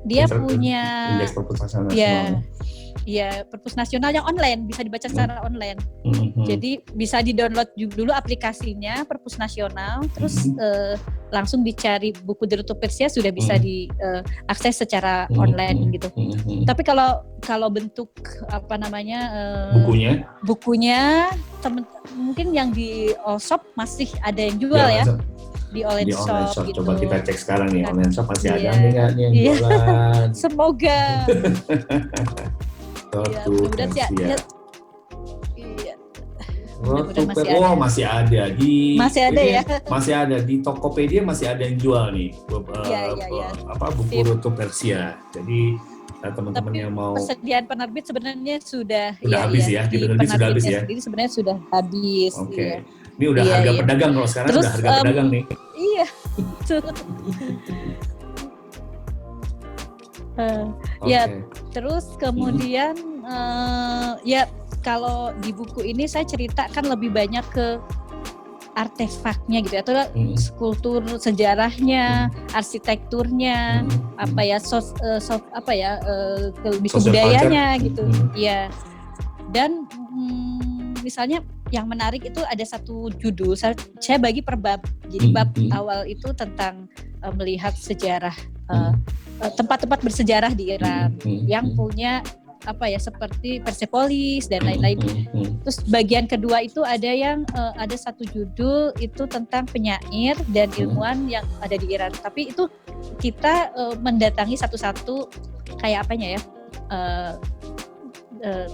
dia punya Indeks Perpus Nasional. Ya Perpus Nasional yang online bisa dibaca secara online. Jadi bisa di-download dulu aplikasinya Perpus Nasional, terus langsung dicari buku The Road to Persia sudah bisa diakses secara online gitu. Tapi kalau bentuk apa namanya bukunya mungkin yang di Allshop masih ada yang jual ya. Di online shop gitu. Coba kita cek sekarang nih, online shop masih ada nih yang jualan. Semoga. Mudah-mudahan sih ya. Masih ada di. Masih ada ya. Masih ada di Tokopedia, masih ada yang jual nih. Buku Road to Persia. Jadi teman-teman yang mau persediaan penerbit sebenarnya sudah habis ya. Di penerbit sudah habis ya. Jadi sebenarnya sudah habis. Oke. Ini udah harga pedagang kalau sekarang. Terus, udah harga pedagang nih. Iya. Ya, terus kemudian ya kalau di buku ini saya ceritakan lebih banyak ke artefaknya gitu atau skulptur sejarahnya, arsitekturnya, budayanya gitu. Iya. Dan misalnya yang menarik itu ada satu judul saya bagi per bab. Jadi bab awal itu tentang melihat sejarah tempat-tempat bersejarah di Iran yang punya seperti Persepolis dan lain-lain. Terus bagian kedua itu ada satu judul itu tentang penyair dan ilmuwan yang ada di Iran. Tapi itu kita mendatangi satu-satu kayak apanya ya?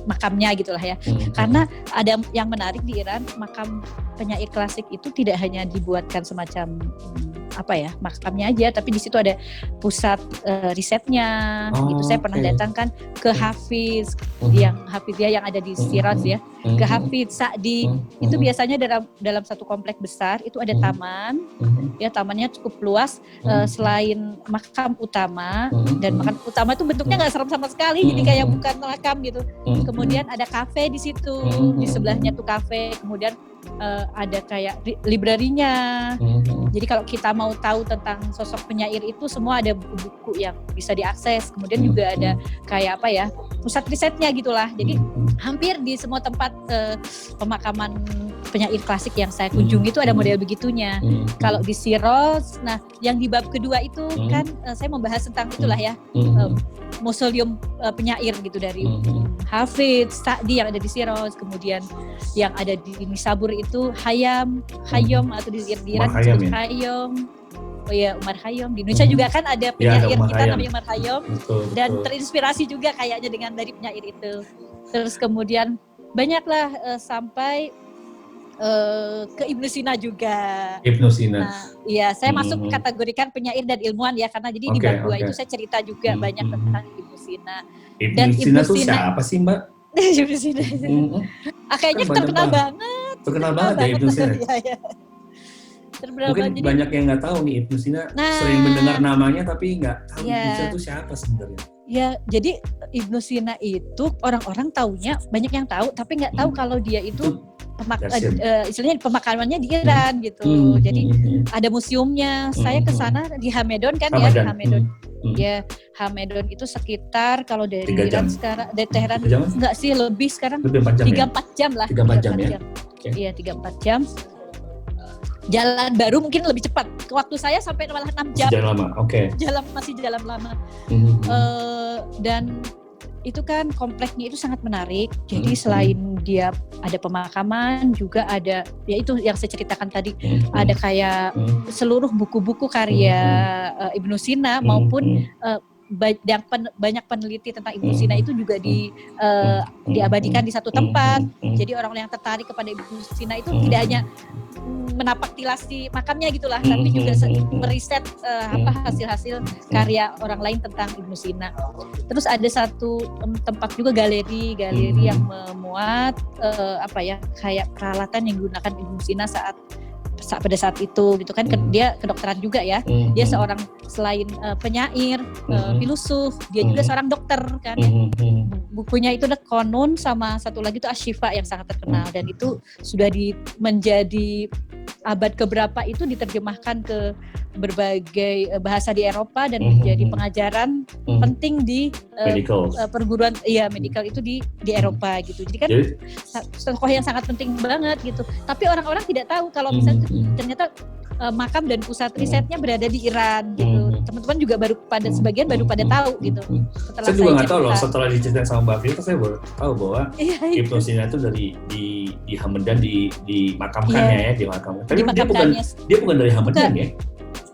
Makamnya gitulah ya. Karena ada yang menarik di Iran, makam penyair klasik itu tidak hanya dibuatkan semacam makamnya aja, tapi di situ ada pusat risetnya. Itu saya pernah datangkan ke Hafiz Hafiziyah yang ada di Shiraz ya, ke Hafiz Sa'di. Itu biasanya dalam satu komplek besar itu ada taman. Ya, tamannya cukup luas. Selain makam utama, dan makam utama itu bentuknya nggak serem sama sekali, jadi kayak bukan makam gitu. Kemudian ada kafe di situ, di sebelahnya tuh kafe. Kemudian ada kayak librarinya. Jadi kalau kita mau tahu tentang sosok penyair itu, semua ada buku-buku yang bisa diakses. Kemudian juga ada kayak pusat risetnya gitulah. Jadi hampir di semua tempat pemakaman penyair klasik yang saya kunjungi itu ada model begitunya. Kalau di Shiraz, nah yang di bab kedua itu kan saya membahas tentang itulah ya, mausoleum penyair gitu dari Hafiz Sa'di yang ada di Shiraz. Kemudian yang ada di Nisabur itu Hayyam atau di Iran disebut Hayyam. Oh ya, Umar Khayyam. Di Indonesia juga kan ada penyair kita namanya Umar Khayyam. Dan terinspirasi juga kayaknya dari penyair itu. Terus kemudian banyaklah sampai ke Ibnu Sina juga. Ibnu Sina. Nah, iya, saya masuk kategorikan penyair dan ilmuwan ya, karena jadi di bab 2 itu saya cerita juga banyak tentang Ibnu Sina. Ibnu Sina itu siapa sih, Mbak? Ibnu Sina. Kayaknya terkenal banget. Terkenal banget ya Ibnu Sina. Iya. Mungkin banyak yang nggak tahu nih Ibnu Sina, sering mendengar namanya tapi nggak tahu Ibnu Sina itu siapa sebenarnya. Ya, jadi Ibnu Sina itu orang-orang taunya, banyak yang tahu tapi nggak tahu kalau dia itu istilahnya pemakamannya di Iran gitu. Jadi ada museumnya. Saya ke sana di Hamedon kan ya, di Hamedon. Ya, Hamedon itu sekitar kalau dari Iran sekarang dari Teheran enggak sih, lebih sekarang 3-4 jam lah. 3-4 jam ya. Iya, 3-4 jam. Jalan baru mungkin lebih cepat. Waktu saya sampai malah 6 jam. Jalan lama, oke. Masih jalan lama. Dan itu kan kompleknya itu sangat menarik. Jadi selain dia ada pemakaman, juga ada, ya itu yang saya ceritakan tadi, ada kayak seluruh buku-buku karya Ibnu Sina maupun banyak peneliti tentang Ibnu Sina itu juga diabadikan di satu tempat. Jadi orang yang tertarik kepada Ibnu Sina itu tidak hanya menapak tilas di makamnya gitulah, tapi juga meriset hasil-hasil karya orang lain tentang Ibnu Sina. Terus ada satu tempat juga galeri yang memuat kayak peralatan yang digunakan Ibnu Sina pada saat itu gitu kan. Dia kedokteran juga ya. Dia seorang selain penyair, filosof, dia juga seorang dokter kan. Bukunya itu ada Qanun, sama satu lagi itu Asy-Syifa yang sangat terkenal, dan itu sudah menjadi abad keberapa itu diterjemahkan ke berbagai bahasa di Eropa dan menjadi pengajaran penting di perguruan medical itu di Eropa gitu. Jadi kan tokoh yang sangat penting banget gitu. Tapi orang-orang tidak tahu kalau misalnya ternyata makam dan pusat risetnya berada di Iran gitu. Teman-teman juga sebagian baru pada tahu gitu. Saya juga nggak tahu loh, setelah diceritain sama Mbak Vita saya baru tahu bahwa Ibnu Sina itu di Hamdan dimakamkannya ya, dimakamkan. Tapi dia bukan dari Hamdan ya.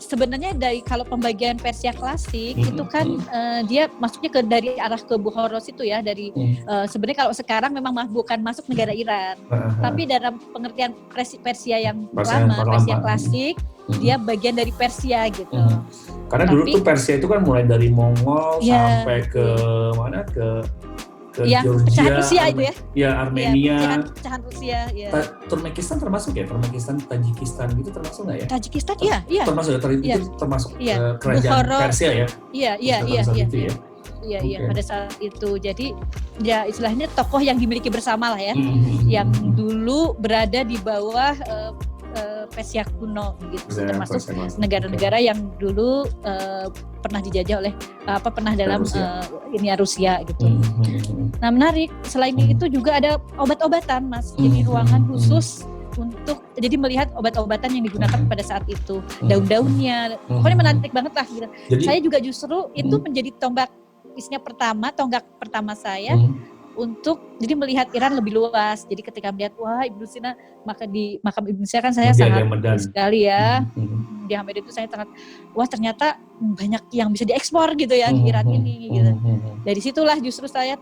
Sebenarnya kalau pembagian Persia klasik itu kan dia masuknya dari arah ke Bukhara itu ya, dari sebenarnya kalau sekarang memang bukan masuk negara Iran, tapi dalam pengertian Persia yang lama, Persia klasik, dia bagian dari Persia gitu. Karena dulu tuh Persia itu kan mulai dari Mongol sampai ke mana, ke Georgia, pecahan Rusia itu ya. Ya, Armenia. Pecahan Rusia ya. Turkmenistan termasuk ya? Turkmenistan, Tajikistan gitu termasuk nggak ya? Tajikistan iya. Termasuk itu termasuk kerajaan Persia ya? Iya. Iya, pada saat itu. Jadi ya istilahnya tokoh yang dimiliki bersama lah ya. Yang dulu berada di bawah Persia kuno gitu, termasuk negara-negara yang dulu pernah dijajah oleh pernah dalam Rusia gitu. Nah, menarik, selain itu juga ada obat-obatan, Mas. Jadi ruangan khusus untuk jadi melihat obat-obatan yang digunakan pada saat itu, daun-daunnya. Pokoknya menarik banget lah gitu. Jadi, saya juga justru itu menjadi tonggak pertama saya untuk jadi melihat Iran lebih luas. Jadi ketika melihat Ibnu Sina, maka di makam Ibnu Sina kan saya sangat sekali ya. Di Hamedon itu saya sangat ternyata banyak yang bisa diekspor gitu ya di Iran ini gitu. Dari situlah justru saya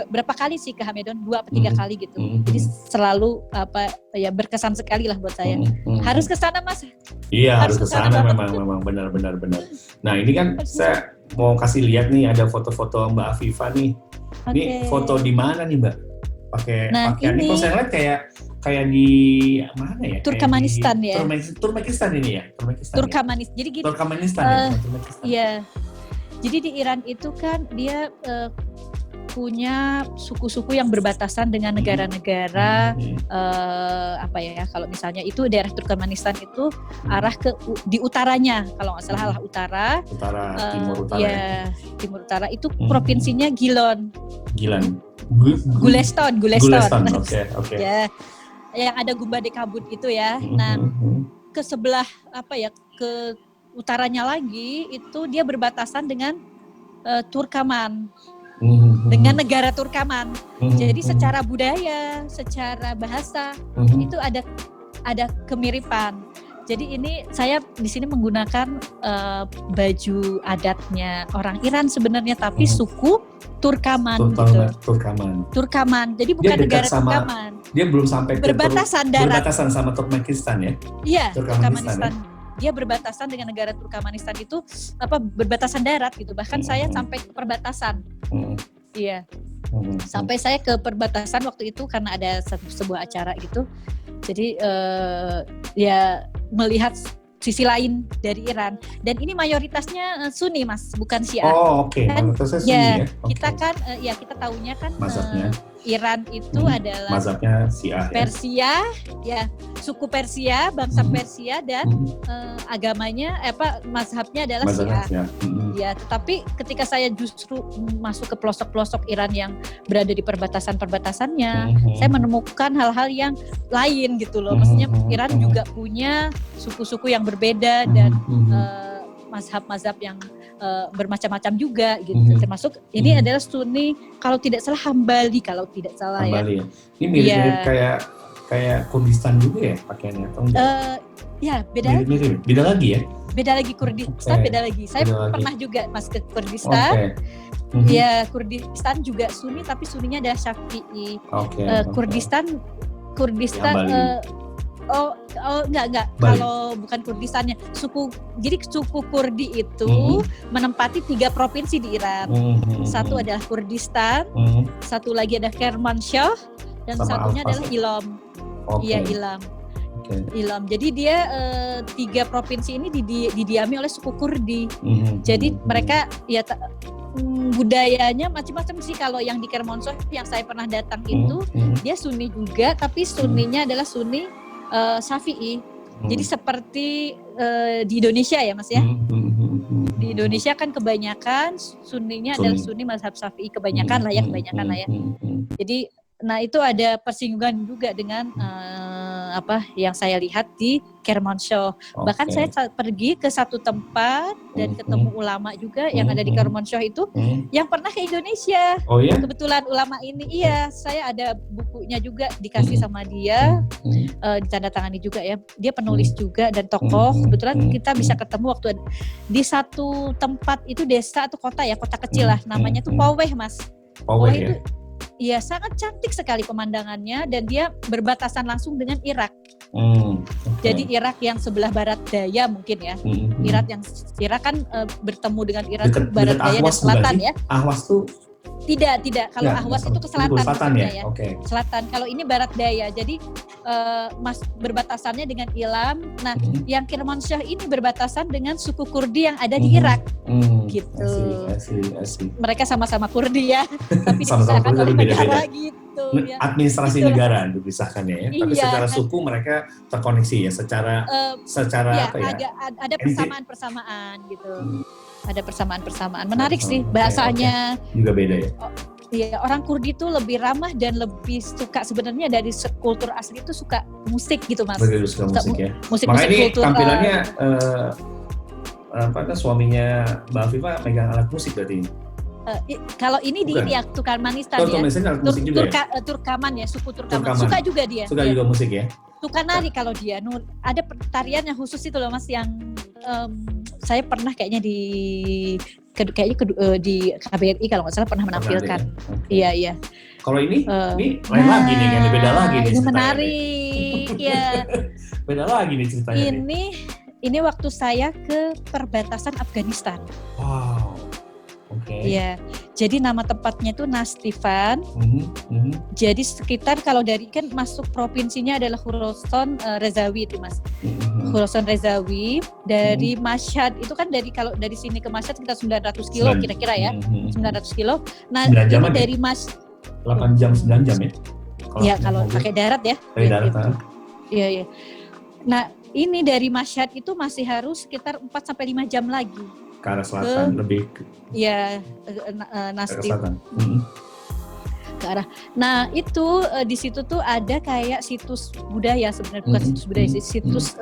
berapa kali sih ke Hamedon, 2 atau 3 kali gitu. Jadi selalu berkesan sekali lah buat saya. Harus ke sana, Mas. Iya, harus ke sana memang benar. Nah, ini kan saya mau kasih lihat nih, ada foto-foto Mbak Afifah nih. Ini foto di mana nih, Mbak? Pakai pakaian ini kok saya lihat kayak di mana ya? Turkmenistan ya. Turkmenistan ini ya. Turkmenistan. Jadi gini. Turkmenistan ya. Iya. Jadi di Iran itu kan dia punya suku-suku yang berbatasan dengan negara-negara kalau misalnya itu daerah Turkmenistan itu arah di utaranya, kalau nggak salah timur utara timur utara itu provinsinya Gilon. Gulestan. Oke. Ya, yang ada Gumbah Kabut itu ya. Nah, ke sebelah ke utaranya lagi itu dia berbatasan dengan Turkaman. Dengan negara Turkaman. Jadi secara budaya, secara bahasa itu ada kemiripan. Jadi ini saya di sini menggunakan baju adatnya orang Iran sebenarnya, tapi suku Turkaman. Turkaman. Jadi bukan negara Turkaman. Dia belum sampai ke berbatasan darat. Berbatasan sama Turkmenistan ya? Iya, Turkmenistan. Dia berbatasan dengan negara Turkmenistan itu berbatasan darat gitu. Bahkan saya sampai ke perbatasan. Iya. Sampai saya ke perbatasan waktu itu karena ada sebuah acara gitu. Jadi ya melihat sisi lain dari Iran, dan ini mayoritasnya Sunni Mas, bukan Syiah. Oh oke, mayoritasnya Sunni ya. Kita kan kita tahunya kan Iran itu adalah mazhabnya Syiah. Persia, ya suku Persia, bangsa Persia, dan agamanya mazhabnya adalah Syiah. Ya, tetapi ketika saya justru masuk ke pelosok-pelosok Iran yang berada di perbatasan-perbatasannya, saya menemukan hal-hal yang lain gitu loh. Maksudnya Iran juga punya suku-suku yang berbeda dan mazhab-mazhab yang bermacam-macam juga gitu. Termasuk ini adalah Sunni, kalau tidak salah Hambali kalau tidak salah. Hambali ya. Ini mirip-mirip kayak Kurdistan juga ya pakaiannya atau enggak? Ya, beda. Mirip-mirip. Beda lagi ya? Beda lagi, Kurdistan beda lagi. Saya pernah juga ke Kurdistan. Ya, Kurdistan juga Sunni, tapi Sunninya adalah Syafi'i. Kurdistan enggak. Kalau bukan Kurdistannya, jadi suku Kurdi itu menempati 3 provinsi di Iran. Satu adalah Kurdistan, satu lagi ada Kermanshah, dan satunya adalah Ilam. Iya, Ilam. Ilam. Jadi dia 3 provinsi ini didiami oleh suku Kurdi. Jadi mereka ya budayanya macam-macam sih. Kalau yang di Kermanshah yang saya pernah datang itu dia Sunni juga, tapi Sunninya adalah Sunni Syafi'i. Jadi seperti di Indonesia ya Mas ya. Di Indonesia kan kebanyakan Sunninya adalah Sunni mazhab Syafi'i, kebanyakan lah ya. Jadi itu ada persinggungan juga dengan yang saya lihat di Kermanshah. Bahkan saya pergi ke satu tempat dan ketemu ulama juga yang ada di Kermanshah itu yang pernah ke Indonesia. Oh iya? Kebetulan ulama ini, saya ada bukunya juga dikasih sama dia, ditandatangani juga ya. Dia penulis juga dan tokoh. Kebetulan kita bisa ketemu waktu di satu tempat itu, desa atau kota ya, kota kecil lah. Namanya tuh Poweh Mas. Poweh itu ya sangat cantik sekali pemandangannya, dan dia berbatasan langsung dengan Irak. Jadi Irak yang sebelah barat daya mungkin ya. Irak kan bertemu dengan Irak barat daya dan selatan ya. Ahwas tuh tidak. Kalau Ahwas itu ke selatan ya. Selatan. Kalau ini barat daya. Jadi berbatasannya dengan Ilam. Nah, yang Kermanshah ini berbatasan dengan suku Kurdi yang ada di Irak. Gitu. Asli. Mereka sama-sama Kurdi ya, tapi sama-sama dipisahkan oleh beda-beda. negara gitu. Ya. Administrasi gitu. Negara dipisahkan ya. Tapi secara suku mereka terkoneksi ya. Secara ada persamaan-persamaan gitu. Ada persamaan-persamaan. Menarik sih bahasanya. Juga beda ya. Iya, orang Kurdi itu lebih ramah dan lebih suka sebenarnya dari kultur asli itu suka musik gitu Mas. Lebih suka musik ya. Musik ini kultur. Tampilannya Suaminya Mbak Afifah megang alat musik berarti. Kalau ini di ini ya Turkmenistan ya. Turkaman ya, suku Turkaman. Suka juga dia. Suka juga musik ya. Suka nari kalau dia. Ada tarian yang khusus itu loh Mas, yang saya pernah kayaknya di KBRI kalau nggak salah pernah menampilkan. Iya. Kalau ini lain lagi nih, kan beda lagi nih. Ini menarik ya. Beda lagi nih ceritanya. Ini waktu saya ke perbatasan Afghanistan. Wow. Iya. Jadi nama tempatnya itu Nastivan. Jadi sekitar kalau dari kan masuk provinsinya adalah Khorasan Rezawi itu Mas. Khorasan Rezawi dari Mashhad itu kan kalau dari sini ke Mashhad sekitar 900 kilo kira-kira ya. 900 kilo. Nah, ini dari 8 jam 9 jam ya. Kalau pakai darat ya. Pakai darat. Iya. Nah, ini dari Mashhad itu masih harus sekitar 4 sampai 5 jam lagi. Ke arah selatan lebih. Iya, Nastif. Ke arah. Nah, itu di situ tuh ada kayak situs budaya sebenarnya, bukan situs budaya, situs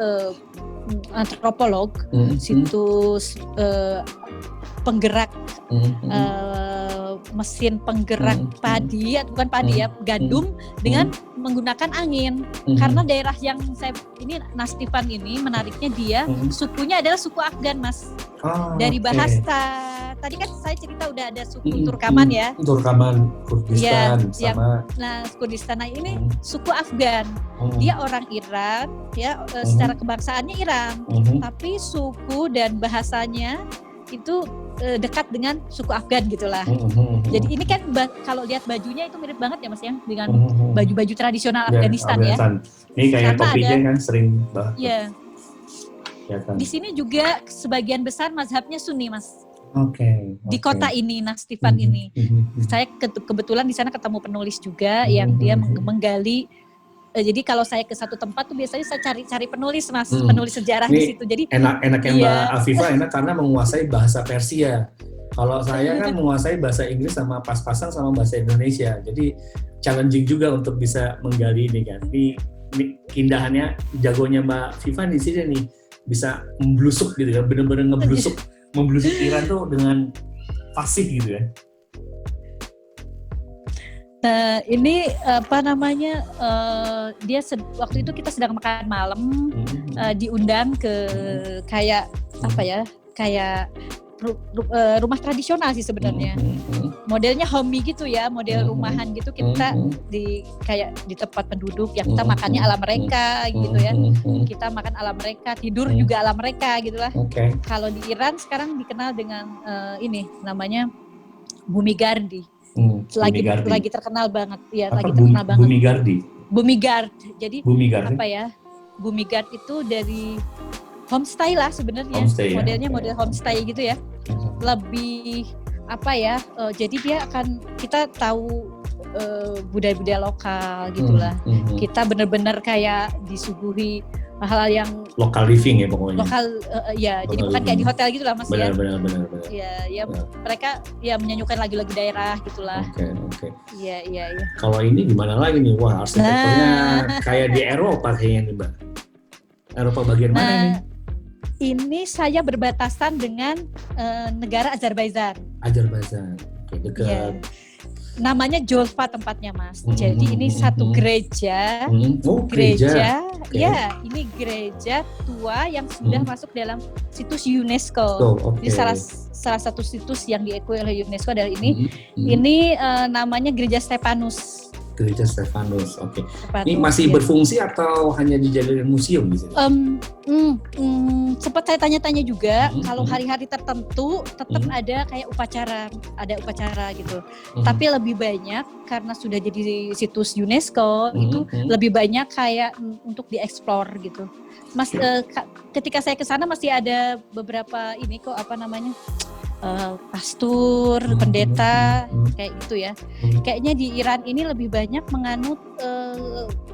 antropolog, situs penggerak mesin penggerak padi, bukan padi ya, gandum dengan menggunakan angin. Karena daerah yang ini Nastivan ini menariknya dia sukunya adalah suku Afgan Mas. Dari bahasa tadi kan saya cerita udah ada suku Turkaman ya. Turkaman, Kurdistan sama. Kurdistan. Nah ini suku Afgan. Dia orang Iran, ya secara kebangsaannya Iran, tapi suku dan bahasanya itu dekat dengan suku Afgan gitulah. Jadi ini kan kalau lihat bajunya itu mirip banget ya Mas yang dengan baju-baju tradisional Afghanistan ya. Ini kayak topinya kan sering banget. Iya. Di sini juga sebagian besar mazhabnya Sunni Mas. Oke. Di kota ini, Nakhchivan ini. Saya kebetulan di sana ketemu penulis juga yang dia menggali. Jadi kalau saya ke satu tempat tuh biasanya saya cari penulis Mas, penulis sejarah ini di situ. Jadi enaknya Mbak Afifah enak karena menguasai bahasa Persia. Kalau saya kan menguasai bahasa Inggris sama pas-pasan sama bahasa Indonesia. Jadi challenging juga untuk bisa menggali ini kan. Ini keindahannya jagonya Mbak Afifah di sini nih, bisa memblusuk gitu kan, benar-benar memblusuk Iran tuh dengan fasih gitu kan. Ini apa namanya? Dia waktu itu kita sedang makan malam, diundang ke kayak apa ya? Kayak rumah tradisional sih sebenarnya. Modelnya homey gitu ya, model rumahan gitu. Kita kayak di tempat penduduk yang kita makannya ala mereka gitu ya. Kita makan ala mereka, tidur juga ala mereka gitulah. Kalau di Iran sekarang dikenal dengan ini namanya Bumigardi. Lagi terkenal banget ya. Lagi terkenal banget Bumigard. Jadi apa ya, Bumigard itu dari homestay lah sebenarnya, modelnya model homestay gitu ya, lebih apa ya, jadi dia akan, kita tahu budaya-budaya lokal gitulah. Kita benar-benar kayak disuguhi hal-hal yang lokal living ya pokoknya. Lokal ya, jadi bukan kayak di hotel gitu lah Mas. Benar. Ya mereka ya menyanyikan lagu-lagu daerah gitulah. Oke. Iya. Kalau ini gimana lagi nih? Wah, arsitekturnya kayak di Eropa kayaknya nih, Mbak. Eropa bagian mana nih? Ini saya berbatasan dengan negara Azerbaijan. Oke, dekat. Yeah. Namanya Jolfa tempatnya Mas. Jadi ini satu gereja. Gereja. Ya, ini gereja tua yang sudah masuk dalam situs UNESCO. Jadi salah satu situs yang diakui oleh UNESCO adalah ini. Ini namanya Gereja Stefanus. Gereja Stefanus, oke. Ini masih berfungsi atau hanya dijadikan museum di sini? Sempat saya tanya-tanya juga, kalau hari-hari tertentu tetap ada kayak upacara gitu. Tapi lebih banyak karena sudah jadi situs UNESCO itu lebih banyak kayak untuk dieksplor gitu. Mas, ketika saya ke sana masih ada beberapa ini kok apa namanya? Pastor, pendeta, kayak gitu ya. Kayaknya di Iran ini lebih banyak menganut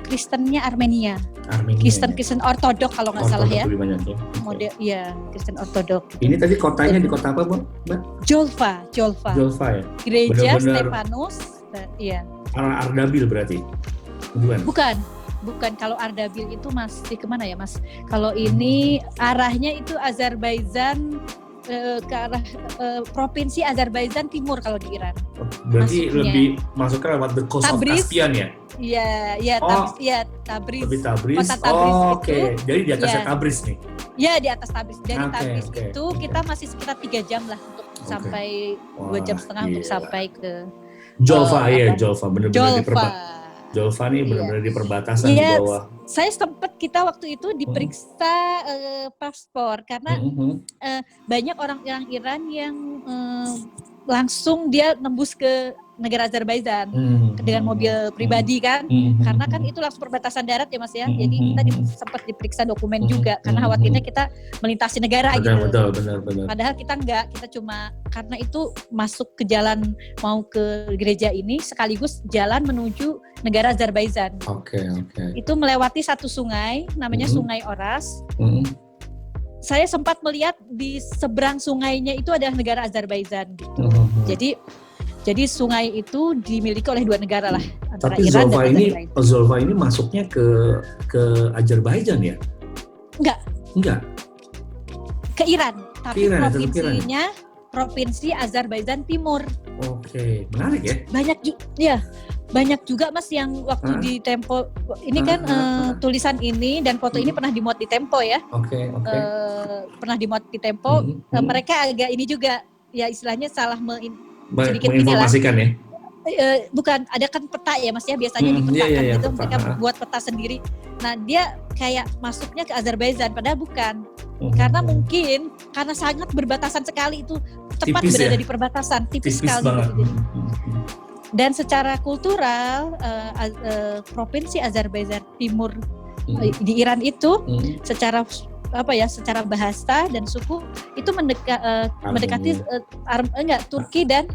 Kristennya Armenia. Kristen Ortodok kalau nggak salah ya. Banyak, ya. Model, ya Kristen Ortodok. Ini tadi kotanya di kota apa, Mbak? Jolfa ya. Gereja Stefanus, iya. Ardabil berarti? Bukan. Kalau Ardabil itu masih kemana ya, Mas? Kalau ini arahnya itu Azerbaijan, ke arah provinsi Azerbaijan Timur kalau di Iran. Berarti lebih masuknya lewat the coast of Caspian ya? Iya, Tabriz. Lebih Tabriz. Kota Tabriz Oke. Jadi di atasnya Tabriz nih. Iya, di atas Tabriz. Dari Tabriz itu kita masih sekitar 3 jam lah untuk sampai 2 jam setengah untuk sampai ke Jolfa. Jolfa benar-benar di Jolfa nih benar-benar di perbatasan di bawah. Saya sempat kita waktu itu diperiksa paspor karena banyak orang Iran yang langsung dia nembus ke negara Azerbaijan dengan mobil pribadi kan, karena kan itu langsung perbatasan darat ya Mas ya. Jadi kita sempat diperiksa dokumen juga karena khawatirnya kita melintasi negara gitu. Benar. Padahal kita enggak, kita cuma karena itu masuk ke jalan mau ke gereja ini sekaligus jalan menuju negara Azerbaijan. Oke. Itu melewati satu sungai namanya Sungai Oras. Saya sempat melihat di seberang sungainya itu adalah negara Azerbaijan gitu. Jadi sungai itu dimiliki oleh 2 negara lah, antara tapi Iran dan Azerbaijan. Zolfa ini masuknya ke Azerbaijan ya? Enggak. Ke Iran, tapi provinsinya provinsi Azerbaijan Timur. Oke, menarik ya. Banyak juga Mas yang waktu di Tempo ini kan tulisan ini dan foto ini pernah dimuat di Tempo ya. Oke. Pernah dimuat di Tempo. Mereka agak ini juga ya istilahnya salah sedikit menginformasikan ya. Bukan, ada kan peta ya Mas ya, biasanya dipetakan gitu, peta. Mereka buat peta sendiri. Nah dia kayak masuknya ke Azerbaijan, padahal bukan. Karena mungkin karena sangat berbatasan sekali, itu tepat tipis berada di perbatasan, tipis sekali. Gitu. Dan secara kultural, provinsi Azerbaijan Timur di Iran itu secara bahasa dan suku itu mendekati Turki dan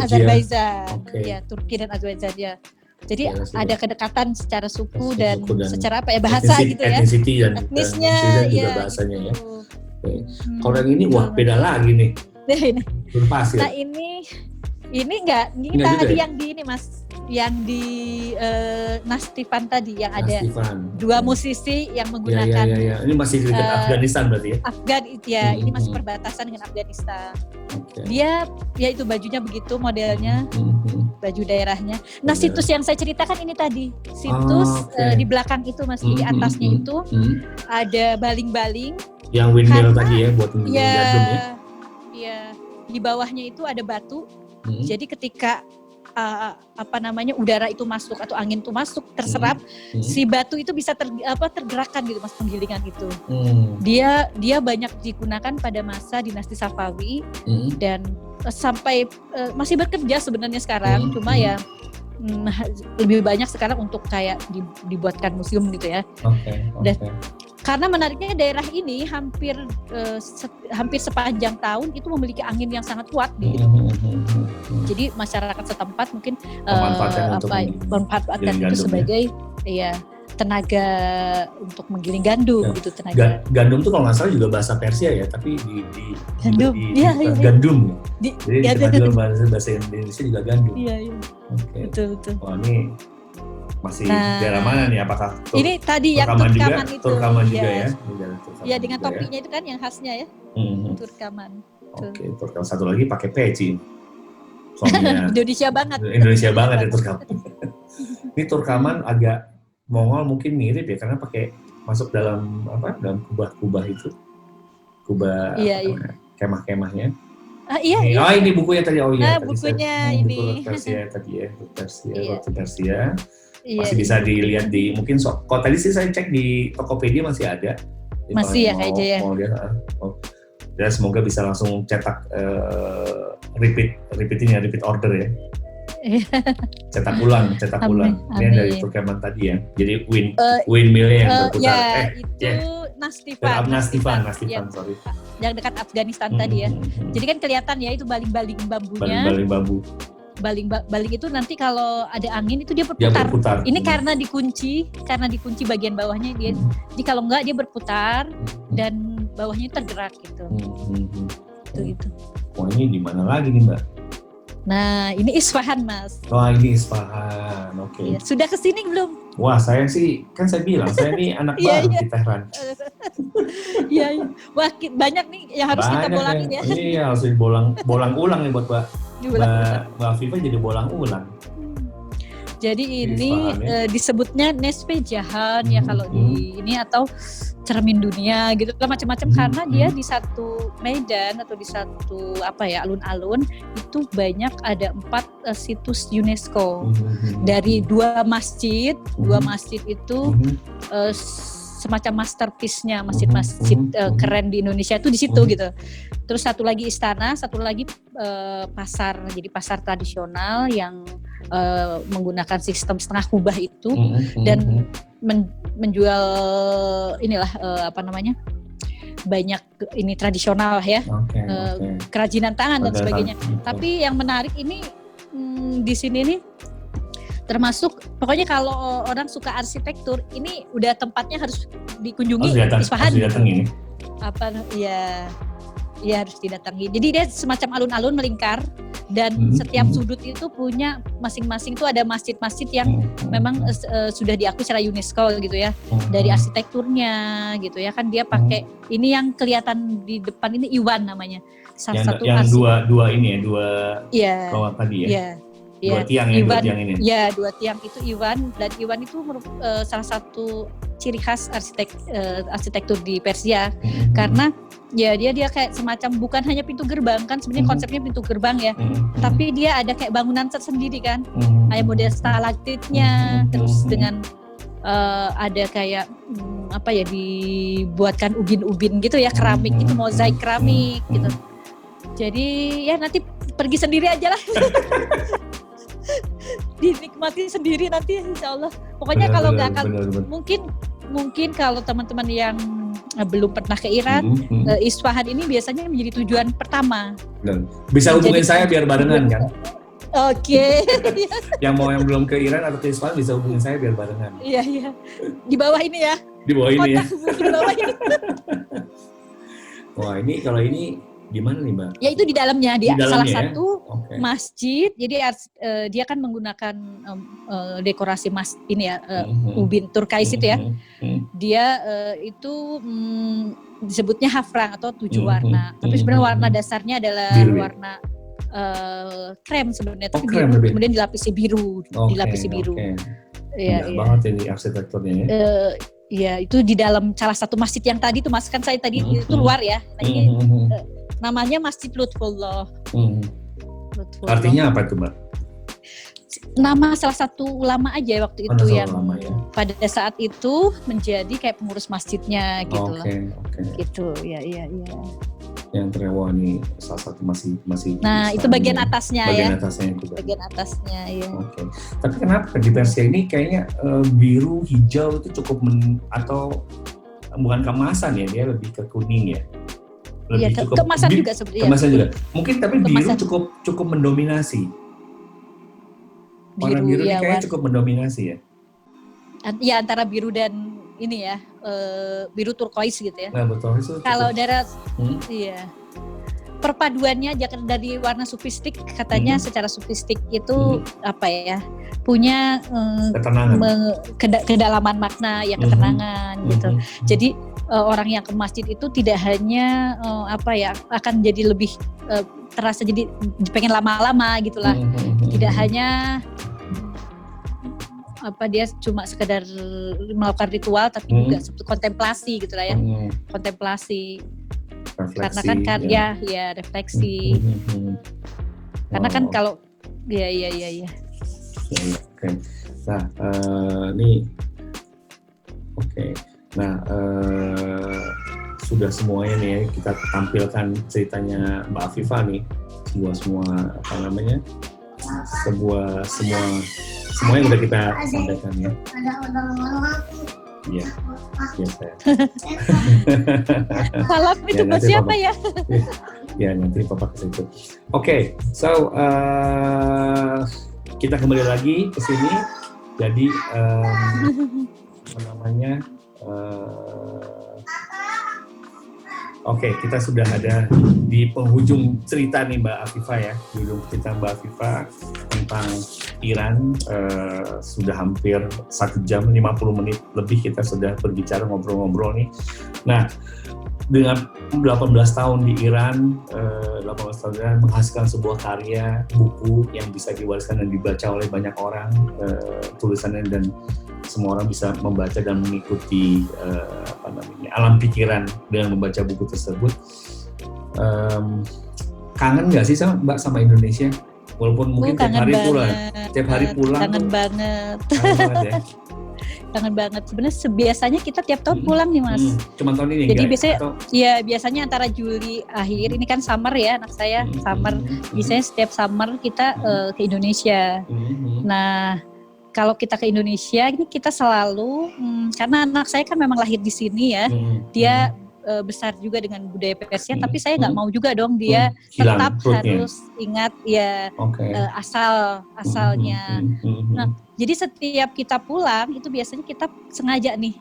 Azerbaijan. Ya, Turki dan Azerbaijan ya. Jadi ada kedekatan secara suku dan secara bahasa gitu ya. Etnisnya juga bahasanya ya. Kalau yang ini beda lagi nih. Nah ini tadi yang di ini Mas, yang di Nastifan tadi yang ada dua musisi yang menggunakan. Ya. Ini masih di Afghanistan berarti ya? Afgan ya, ini masih perbatasan dengan Afghanistan. Dia ya itu bajunya begitu modelnya, baju daerahnya. Nah situs yang saya ceritakan ini tadi, situs di belakang itu Mas, di atasnya itu ada baling-baling. Yang windmill tadi ya, buat gandum ya? Iya, di bawahnya itu ada batu. Jadi ketika udara itu masuk atau angin itu masuk terserap, si batu itu bisa tergerakkan gitu Mas, penggilingan itu. Dia banyak digunakan pada masa dinasti Safawi dan sampai masih bekerja sebenarnya sekarang, cuma ya lebih banyak sekarang untuk kayak dibuatkan museum gitu ya. Dan karena menariknya daerah ini hampir sepanjang tahun itu memiliki angin yang sangat kuat gitu. Jadi masyarakat setempat mungkin memanfaatkan itu sebagai tenaga untuk menggiling gandum gitu, tenaga. Gandum tuh kalau nggak salah juga bahasa Persia ya, tapi gandum. Gandum. Jadi bahasa Indonesia juga gandum. Iya. Betul. Oh ini masih daerah mana nih? Apakah ini tadi yang Turkaman itu? Turkaman juga ya? Iya, dengan topinya itu kan yang khasnya ya. Turkaman. Turkaman. Satu lagi pakai peci. Suaminya Indonesia banget ya Turkaman. Ini Turkaman agak Mongol mungkin mirip ya, karena pakai masuk dalam kubah-kubah itu. Kubah kemah-kemahnya. Iya. Ini bukunya tadi. Bukunya ini. Persia tadi ya, Persia. Masih bisa dilihat di mungkin kalau tadi sih saya cek di Tokopedia masih ada. Masih ya kayaknya ya. Dan semoga bisa langsung cetak repeat order ya. cetak ulang. Ini dari Turkaman tadi ya. Jadi windmill yang berputar. Nastifan, sorry. Yang dekat Afghanistan tadi ya. Jadi kan kelihatan ya itu baling-baling bambunya. Baling bambu. Baling itu nanti kalau ada angin itu dia berputar. Ini karena dikunci bagian bawahnya dia. Jadi kalau enggak dia berputar dan bawahnya tergerak gitu. Gitu. Wah ini di mana lagi nih Mbak? Nah ini Isfahan Mas. Wah ini Isfahan, oke. Ya, sudah kesini belum? Wah saya bilang saya ini anak baru di Tehran. Iya. Wah banyak nih yang harus kita bolangin ya. Iya harus bolang ulang nih buat Mbak Afifa jadi bolang ulang. Jadi ini disebutnya Nespe Jahan ya kalau di ini atau cermin dunia gitu lah macam-macam karena dia di satu medan atau di satu alun-alun itu banyak ada 4 situs UNESCO dari 2 masjid itu semacam masterpiece-nya masjid-masjid keren di Indonesia itu di situ gitu. Terus satu lagi istana, satu lagi pasar, jadi pasar tradisional yang menggunakan sistem setengah kubah itu dan menjual banyak ini tradisional ya, kerajinan tangan dan sebagainya. Tapi yang menarik ini di sini nih termasuk pokoknya kalau orang suka arsitektur ini udah tempatnya harus dikunjungi. Isfahan. Harus didatangi. Ya harus didatangi. Jadi dia semacam alun-alun melingkar dan setiap sudut itu punya masing-masing itu ada masjid-masjid yang memang sudah diakui secara UNESCO gitu ya. Dari arsitekturnya gitu ya kan dia pakai ini yang kelihatan di depan ini Iwan namanya. Salah satu dua bawah tadi ya. Iya. Dua tiang ya, Iwan, 2 tiang ini. Ya, 2 tiang itu Iwan dan Iwan itu salah satu ciri khas arsitektur di Persia karena Ya dia kayak semacam bukan hanya pintu gerbang kan sebenarnya konsepnya pintu gerbang ya, tapi dia ada kayak bangunan tersendiri kan, kayak model stalaktitnya, terus dengan ada kayak dibuatkan ubin-ubin gitu ya, keramik itu mozaik keramik gitu. Jadi ya nanti pergi sendiri aja lah. Dinikmati sendiri nanti insya Allah. Pokoknya kalau nggak akan mungkin kalau teman-teman yang belum pernah ke Iran, Isfahan ini biasanya menjadi tujuan pertama. Dan bisa hubungin saya biar barengan kan? Oke. Yang belum ke Iran atau ke Isfahan bisa hubungin saya biar barengan. Iya. Di bawah ini ya. Di bawah ini ya. Di bawah ini. Wah ini kalau ini gimana nih Mbak? Ya itu di dalamnya, salah satu okay. masjid. Jadi dia kan menggunakan dekorasi ubin turkais itu ya. Dia itu disebutnya hafrang atau 7 warna. Tapi sebenarnya warna dasarnya adalah biru, warna krem sebenarnya. Tapi krem biru, kemudian dilapisi biru. Iya, banget ini arsitekturnya ya. Iya, itu di dalam salah satu masjid yang tadi tuh Mas, kan saya tadi itu luar ya. Namanya Masjid Lutfullah. Artinya apa itu Mbak? Nama salah satu ulama aja waktu itu yang ulama, ya? Pada saat itu menjadi kayak pengurus masjidnya gitu loh. Gitu, ya. Yang terewah nih salah satu masih. Nah itu bagian atasnya Bagian atasnya ya. Oke. Tapi kenapa di Persia ini kayaknya biru hijau itu cukup atau bukan kemasan ya, dia lebih ke kuning ya? Iya, kemasan juga sebenarnya. Kemasan juga. Mungkin tapi biru cukup mendominasi. Warna biru ini kayaknya cukup mendominasi ya. Ya antara biru dan ini ya, biru turquoise gitu ya. Nah betul itu. Kalau daerah, iya. Perpaduannya dari warna sufistik katanya secara sufistik itu punya kedalaman makna ya, ketenangan gitu. Jadi orang yang ke masjid itu tidak hanya akan jadi lebih terasa jadi pengen lama-lama gitulah. Tidak hanya dia cuma sekedar melakukan ritual tapi juga kontemplasi gitulah ya. Kontemplasi. Refleksi, karena kan karya ya refleksi. Karena kan kalau ya. Oke. Nah, ini oke. Nah, sudah semuanya nih ya, kita tampilkan ceritanya Mbak Afifah nih. Semuanya udah kita sampaikan ya. Iya saya. Salam itu buat siapa ya? Ya nanti Papa kasih itu. Oke, so kita kembali lagi ke sini. Jadi Oke, kita sudah ada di penghujung cerita nih Mbak Afifah ya. Di ujung cerita Mbak Afifah tentang Iran, sudah hampir 1 jam 50 menit lebih kita sudah berbicara, ngobrol-ngobrol nih. Nah, dengan 18 tahun di Iran, 18 tahun di Iran menghasilkan sebuah karya, buku yang bisa diwariskan dan dibaca oleh banyak orang, tulisannya, dan semua orang bisa membaca dan mengikuti alam pikiran dengan membaca buku tersebut. Kangen nggak sih Mbak sama Indonesia? Walaupun mungkin tiap hari pulang. Kangen banget ya. Kangen banget. Sebenarnya biasanya kita tiap tahun pulang nih Mas. Cuma tahun ini. Jadi biasanya antara Juli akhir, ini kan summer ya anak saya, summer. Biasanya setiap summer kita ke Indonesia. Nah, kalau kita ke Indonesia ini kita selalu karena anak saya kan memang lahir di sini ya. Dia besar juga dengan budaya Persia, tapi saya nggak mau juga dong dia tetap harus ingat ya asalnya. Nah, jadi setiap kita pulang itu biasanya kita sengaja nih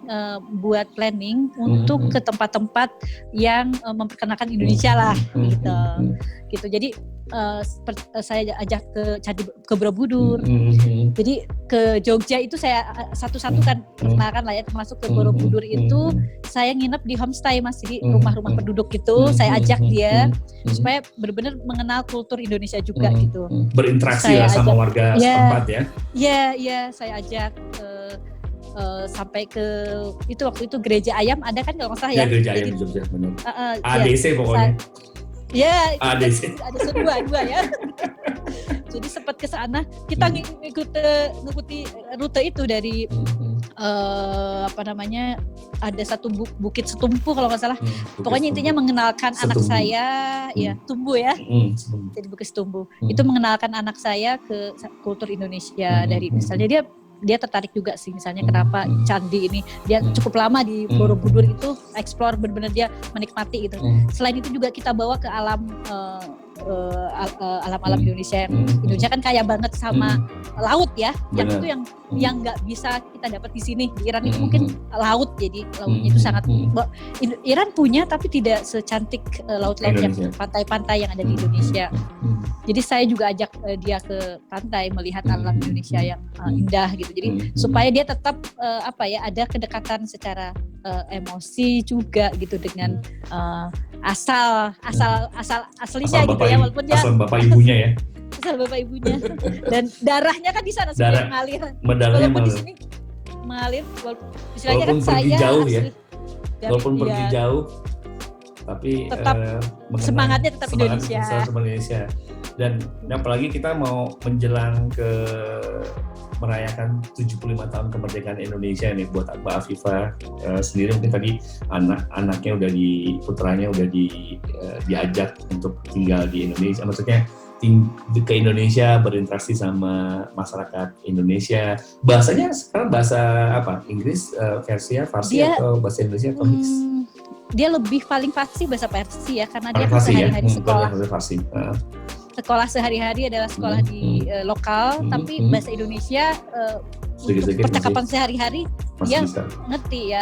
buat planning untuk ke tempat-tempat yang memperkenalkan Indonesia lah gitu. Jadi saya ajak ke Borobudur. Jadi ke Jogja itu saya satu-satu kan perkenalkan lah ya, termasuk ke Borobudur itu saya nginep di homestay Mas, jadi rumah-rumah penduduk gitu. Saya ajak dia supaya benar-benar mengenal kultur Indonesia juga gitu. Berinteraksi sama warga setempat ya. Iya, saya ajak sampai ke itu waktu itu Gereja Ayam ada kan kalau nggak salah ya? Gereja Ayam di Jogja benar. ADC ya, pokoknya. Ya, ADC. Ada dua ya. Jadi sempat ke sana, kita ngikuti rute itu dari ada satu bukit Setumpu kalau nggak salah. Pokoknya intinya mengenalkan Setumbu. Anak saya, ya Tumbu ya. Jadi Bukit Setumbu. Itu mengenalkan anak saya ke kultur Indonesia dari misalnya dia tertarik juga sih misalnya kenapa candi ini dia cukup lama di Borobudur itu explore benar-benar dia menikmati gitu. Selain itu juga kita bawa ke alam Indonesia. Indonesia kan kaya banget sama laut ya. Yang itu yang nggak bisa kita dapat di sini. Di Iran itu mungkin laut, jadi lautnya itu sangat. Iran punya tapi tidak secantik laut-laut yang pantai-pantai yang ada di Indonesia. Jadi saya juga ajak dia ke pantai melihat alam Indonesia yang indah gitu. Jadi supaya dia tetap ada kedekatan secara emosi juga gitu dengan aslinya gitu ya, walaupun dia asal bapak ibunya ya. Asal bapak ibunya. Dan darahnya kan di sana sudah mengalir. Walaupun di sini mengalir, istilahnya kan saya jauh asli. Walaupun pergi jauh, tapi tetap semangatnya tetap Indonesia. Dan apalagi kita mau menjelang ke merayakan 75 tahun kemerdekaan Indonesia nih buat Mbak Afifah sendiri. Mungkin tadi anaknya putranya udah diajak untuk tinggal di Indonesia, maksudnya ke Indonesia, berinteraksi sama masyarakat Indonesia. Bahasanya sekarang bahasa apa? Inggris, Farsi atau bahasa Indonesia atau mix? Dia lebih paling pasti bahasa Persia ya, karena dia sehari-hari sekolah. Sekolah sehari-hari adalah sekolah di lokal, tapi bahasa Indonesia untuk percakapan sehari-hari dia ngerti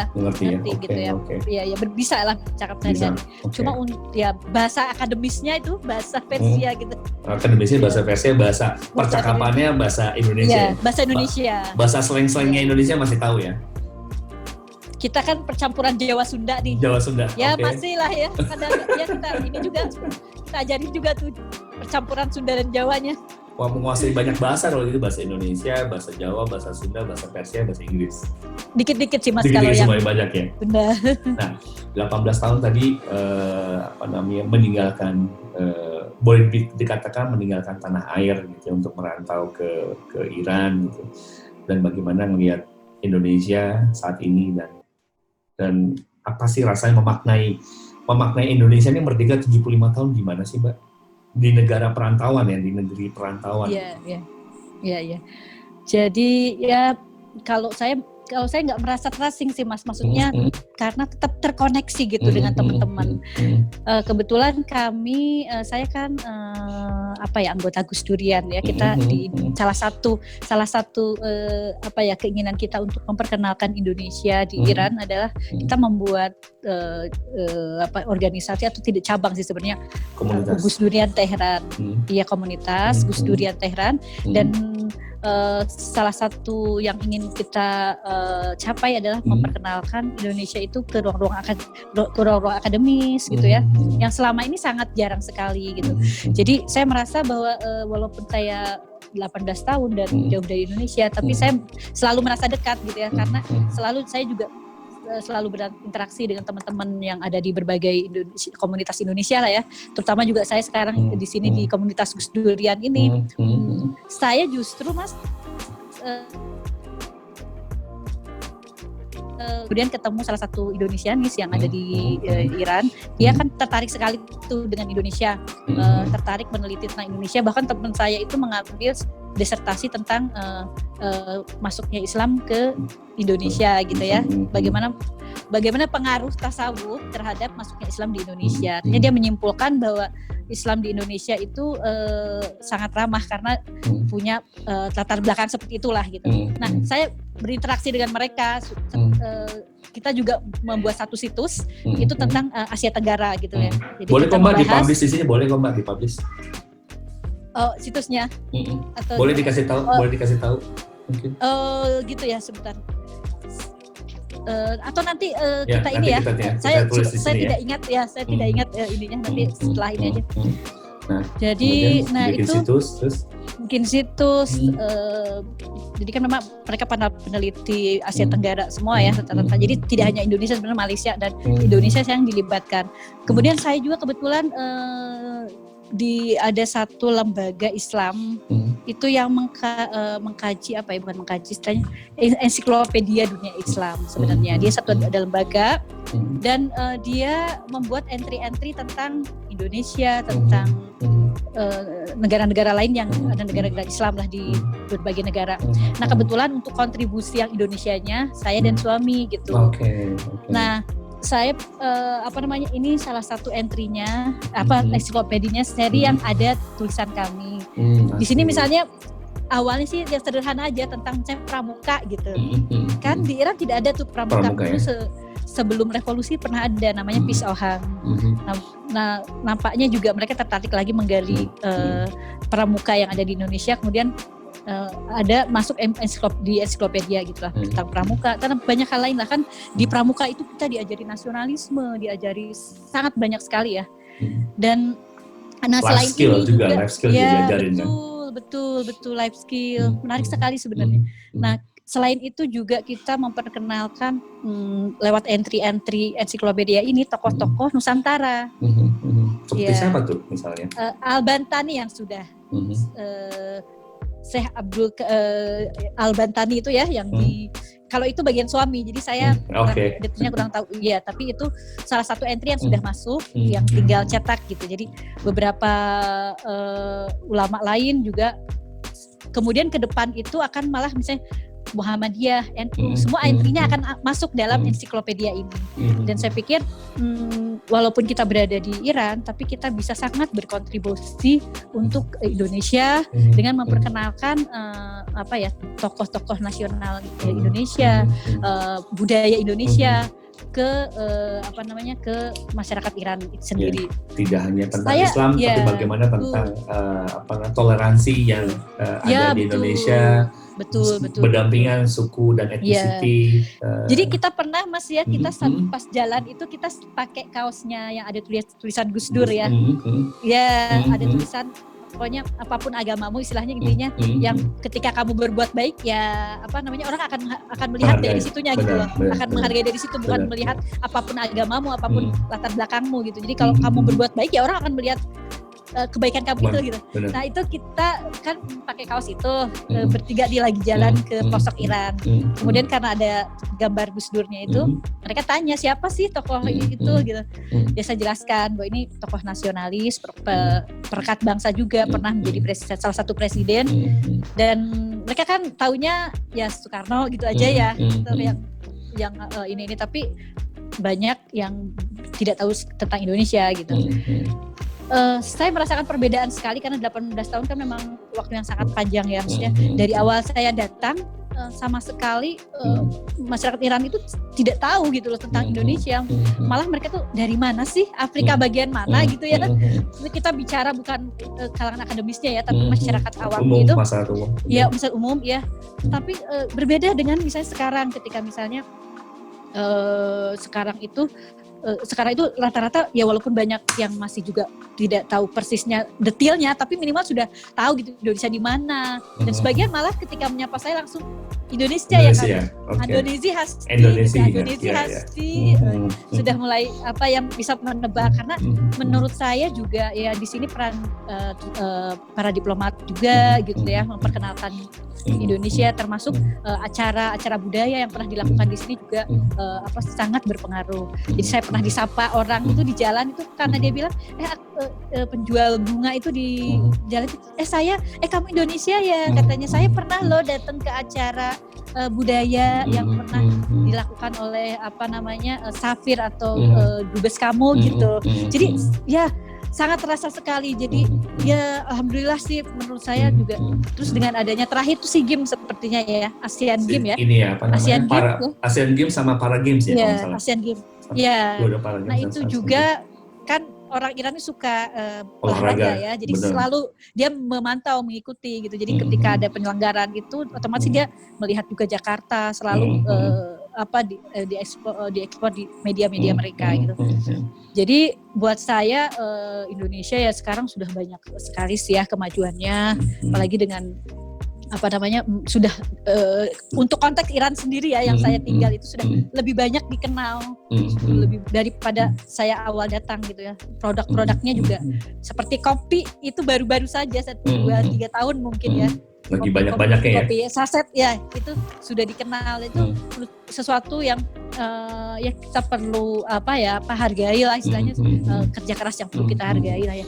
gitu ya. Ya bisa lah cakap sehari-hari. Cuma ya bahasa akademisnya itu bahasa Persia gitu. Akademisnya bahasa Persia, bahasa percakapannya bahasa Indonesia. Iya, bahasa Indonesia. Bahasa slang-slangnya Indonesia masih tahu ya. Kita kan percampuran Jawa Sunda nih. Jawa Sunda. Ya masih lah ya. Kadang ya kita ini juga kita ajarin juga tuh percampuran Sunda dan Jawanya. Wah, menguasai banyak bahasa kalau gitu, bahasa Indonesia, bahasa Jawa, bahasa Sunda, bahasa Persia, bahasa Inggris. Dikit-dikit sih Mas kalau yang semuanya banyak ya. Benar. Nah, 18 tahun tadi meninggalkan boleh dikatakan meninggalkan tanah air gitu untuk merantau ke Iran gitu. Dan bagaimana melihat Indonesia saat ini dan apa sih rasanya memaknai Indonesia ini merdeka 75 tahun gimana sih, Mbak? Di negara perantauan ya, di negeri perantauan. Iya. Jadi ya kalau saya nggak merasa terasing sih Mas, maksudnya karena tetap terkoneksi gitu dengan teman-teman. Kebetulan saya kan anggota Gus Durian ya, kita di salah satu keinginan kita untuk memperkenalkan Indonesia di Iran adalah kita membuat organisasi atau tidak cabang sih sebenarnya, Gus Durian Tehran. Iya, komunitas Gus Durian Tehran. Dan salah satu yang ingin kita capai adalah memperkenalkan Indonesia itu ke ruang-ruang akademis gitu ya, yang selama ini sangat jarang sekali gitu. Jadi saya merasa bahwa walaupun saya 18 tahun dan jauh dari Indonesia, tapi saya selalu merasa dekat gitu ya, karena saya juga selalu berinteraksi dengan teman-teman yang ada di berbagai komunitas Indonesia lah ya, terutama juga saya sekarang di sini di komunitas Gus Durian ini. Saya justru Mas kemudian ketemu salah satu Indonesianis yang ada di Iran. Dia kan tertarik sekali tuh dengan Indonesia, tertarik meneliti tentang Indonesia. Bahkan teman saya itu mengambil disertasi tentang masuknya Islam ke Indonesia gitu ya. Bagaimana pengaruh tasawuf terhadap masuknya Islam di Indonesia. Artinya dia menyimpulkan bahwa Islam di Indonesia itu sangat ramah karena punya latar belakang seperti itulah gitu. Nah, saya berinteraksi dengan mereka. Kita juga membuat satu situs itu tentang Asia Tenggara gitu ya. Jadi boleh kok Mbak dipublish di sini, boleh kok Mbak dipublish. Oh, situsnya. Atau boleh dikasih tahu mungkin. Gitu ya, sebentar. Atau nanti kita ini ya. Saya tidak ingat ya, ininya nanti setelah ini aja. Nah, jadi itu situs, terus Mungkin situ, jadi kan memang mereka peneliti Asia Tenggara semua ya rata-rata. Jadi tidak hanya Indonesia, sebenarnya Malaysia dan Indonesia yang dilibatkan. Kemudian saya juga kebetulan ada satu lembaga Islam itu yang mengkaji bukan mengkaji istilahnya ensiklopedia dunia Islam sebenarnya. Dia satu ada lembaga dan dia membuat entry-entry tentang Indonesia, tentang negara-negara lain yang ada negara-negara Islam lah di berbagai negara. Nah kebetulan untuk kontribusi yang Indonesianya saya dan suami gitu. Nah saya ini salah satu entry-nya ensiklopedinya seri yang ada tulisan kami. Di sini misalnya awalnya sih yang sederhana aja tentang pramuka gitu. Kan di Iran tidak ada tuh pramuka itu sebelum revolusi pernah ada namanya Pisohan. Nah, nampaknya juga mereka tertarik lagi menggali pramuka yang ada di Indonesia. Kemudian ada masuk di ensiklopedia gitu lah tentang pramuka. Karena banyak hal lain lah kan di pramuka itu kita diajari nasionalisme, diajari sangat banyak sekali ya. Dan selain skill ini juga life skill juga diajarin betul life skill. Menarik sekali sebenarnya. Nah, selain itu juga kita memperkenalkan lewat entry-entry ensiklopedia ini tokoh-tokoh Nusantara. Seperti siapa tuh misalnya? Al-Bantani yang sudah Syekh Abdul Al-Bantani itu ya yang kalau itu bagian suami, jadi saya detailnya kurang tahu ya, tapi itu salah satu entry yang sudah masuk, yang tinggal cetak gitu. Jadi beberapa ulama lain juga kemudian ke depan itu akan malah misalnya Muhammadiyah, NU, semua entry-nya akan masuk dalam ensiklopedia ini. Dan saya pikir walaupun kita berada di Iran, tapi kita bisa sangat berkontribusi untuk Indonesia dengan memperkenalkan tokoh-tokoh nasional Indonesia, budaya Indonesia ke masyarakat Iran sendiri. Tidak hanya tentang Islam, tapi bagaimana tentang toleransi yang ada di Indonesia. Betul. Berdampingan suku dan etnisiti. Jadi kita pernah Mas ya, kita pas jalan itu kita pakai kaosnya yang ada tulisan Gus Dur ya. Ada tulisan pokoknya apapun agamamu istilahnya intinya yang ketika kamu berbuat baik ya orang akan melihat dari situnya gitu loh. Akan menghargai dari situ, bukan melihat apapun agamamu, apapun latar belakangmu gitu. Jadi kalau kamu berbuat baik ya orang akan melihat kebaikan kamu itu gitu. Nah itu kita kan pakai kaos itu bertiga di lagi jalan ke pelosok Iran. Kemudian karena ada gambar Gus Durnya itu, mereka tanya siapa sih tokoh itu gitu. Ya saya jelaskan bahwa ini tokoh nasionalis, perekat bangsa juga, pernah menjadi salah satu presiden. Dan mereka kan taunya ya Soekarno gitu aja ya, yang ini tapi banyak yang tidak tahu tentang Indonesia gitu. Saya merasakan perbedaan sekali karena 18 tahun kan memang waktu yang sangat panjang ya, maksudnya dari awal saya datang sama sekali masyarakat Iran itu tidak tahu gitu loh tentang Indonesia. Malah mereka tuh dari mana sih, Afrika bagian mana gitu ya kan. Kita bicara bukan kalangan akademisnya ya, tapi masyarakat awam itu. Masyarakat umum. Ya, masyarakat umum ya. Tapi berbeda dengan misalnya sekarang ketika misalnya sekarang itu rata-rata ya walaupun banyak yang masih juga tidak tahu persisnya detailnya, tapi minimal sudah tahu gitu Indonesia di mana. Dan sebagian malah ketika menyapa saya langsung Indonesia ya kan. Indonesia pasti sudah mulai yang bisa menebak, karena menurut saya juga ya di sini peran para diplomat juga gitu ya, memperkenalkan Indonesia, termasuk acara-acara budaya yang pernah dilakukan di sini juga sangat berpengaruh. Jadi saya pernah disapa orang itu di jalan itu karena dia bilang penjual bunga itu di jalan kamu Indonesia ya, katanya. Saya pernah loh datang ke acara budaya yang pernah dilakukan oleh Safir atau dubes kamu gitu. Jadi ya sangat terasa sekali. Jadi ya alhamdulillah sih menurut saya juga. Terus dengan adanya terakhir itu SEA Games sepertinya ya, Asian Games ya. Ini ya Asian Games sama Para Games ya. Iya, Asian Games. Ya. Nah itu juga kan orang Iran ini suka olahraga ya, jadi selalu dia memantau, mengikuti gitu. Jadi ketika ada penyelenggaraan itu otomatis dia melihat juga Jakarta selalu diekspor di media-media mereka gitu. Jadi buat saya Indonesia ya sekarang sudah banyak sekali sih ya kemajuannya, apalagi dengan sudah untuk konteks Iran sendiri ya yang saya tinggal itu sudah lebih banyak dikenal lebih daripada saya awal datang gitu ya. Produk-produknya juga seperti kopi itu baru-baru saja 2-3 tahun mungkin ya. Lagi banyak-banyaknya ya. Kopi saset ya itu sudah dikenal, itu sesuatu yang ya kita perlu hargai lah istilahnya, kerja keras yang perlu kita hargai lah ya.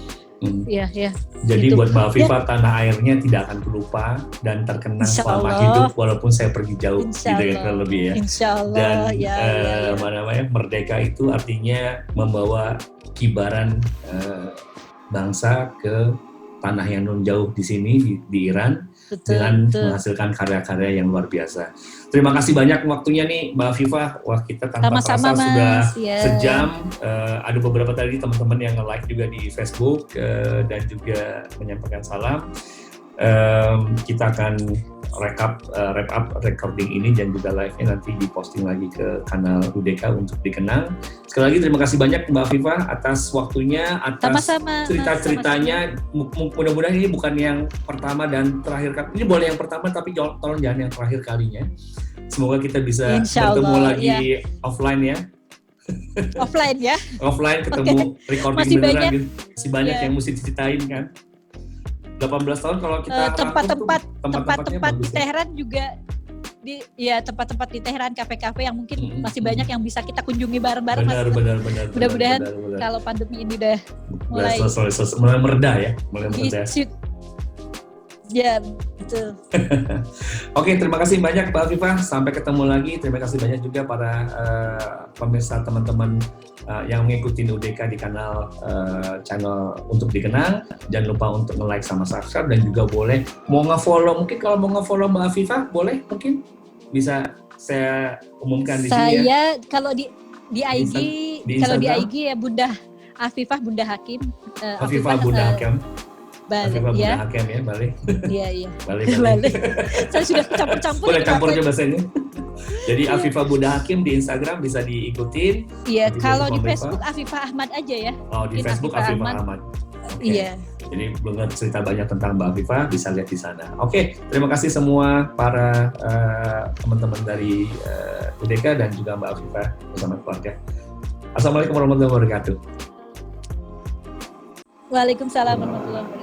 Ya. Jadi gitu. Buat Mbak Afifah tanah airnya tidak akan terlupa dan terkenang selama hidup walaupun saya pergi jauh gitu ya lebih ya. Insyaallah. Dan merdeka itu artinya membawa kibaran bangsa ke tanah yang non jauh di sini di Iran. Dengan menghasilkan karya-karya yang luar biasa. Terima kasih banyak waktunya nih Mbak Afifah. Wah, kita tanpa terasa sudah sejam. Ada beberapa tadi teman-teman yang nge-like juga di Facebook dan juga menyampaikan salam. Kita akan wrap up recording ini dan juga live-nya nanti diposting lagi ke kanal UDK untuk dikenang. Sekali lagi terima kasih banyak Mbak Afifah atas waktunya, atas cerita-ceritanya. Mudah-mudahan ini bukan yang pertama dan terakhir kali. Ini boleh yang pertama tapi tolong jangan yang terakhir kalinya. Semoga kita bisa bertemu lagi offline ya. Offline ya. Offline ketemu recording beneran gitu. Masih banyak yang mesti diceritain kan. 18 tahun kalau kita tempat-tempat di Teheran juga tempat-tempat di Teheran, kafe-kafe yang mungkin masih banyak yang bisa kita kunjungi bareng-bareng. Benar. Mudah-mudahan kalau pandemi ini udah mulai mereda ya, ya betul. Oke, terima kasih banyak Mbak Afifah. Sampai ketemu lagi. Terima kasih banyak juga para pemirsa teman-teman yang mengikuti UDK di channel untuk dikenang. Jangan lupa untuk nge-like sama subscribe dan juga boleh mau nge-follow. Mungkin kalau mau nge-follow Mbak Afifah boleh, mungkin bisa saya umumkan di sini ya. Saya kalau di IG kalau di IG ya Bunda Afifah Bunda Hakim. Afifah Bunda Hakim. Balik ya. Hakim ya, balik. Iya. Balik. Saya sudah campur-campur. Boleh campur aja bahasanya. Jadi Afifah Bunda Hakim di Instagram bisa diikutin. Iya, kalau di Facebook Afifah Ahmad aja ya. Oh, di Facebook Afifah Ahmad. Okay. Iya. Jadi belum cerita banyak tentang Mbak Afifah, bisa lihat di sana. Oke, terima kasih semua para teman-teman dari UDK dan juga Mbak Afifah bersama keluarga. Assalamualaikum warahmatullahi wabarakatuh. Waalaikumsalam warahmatullahi wabarakatuh.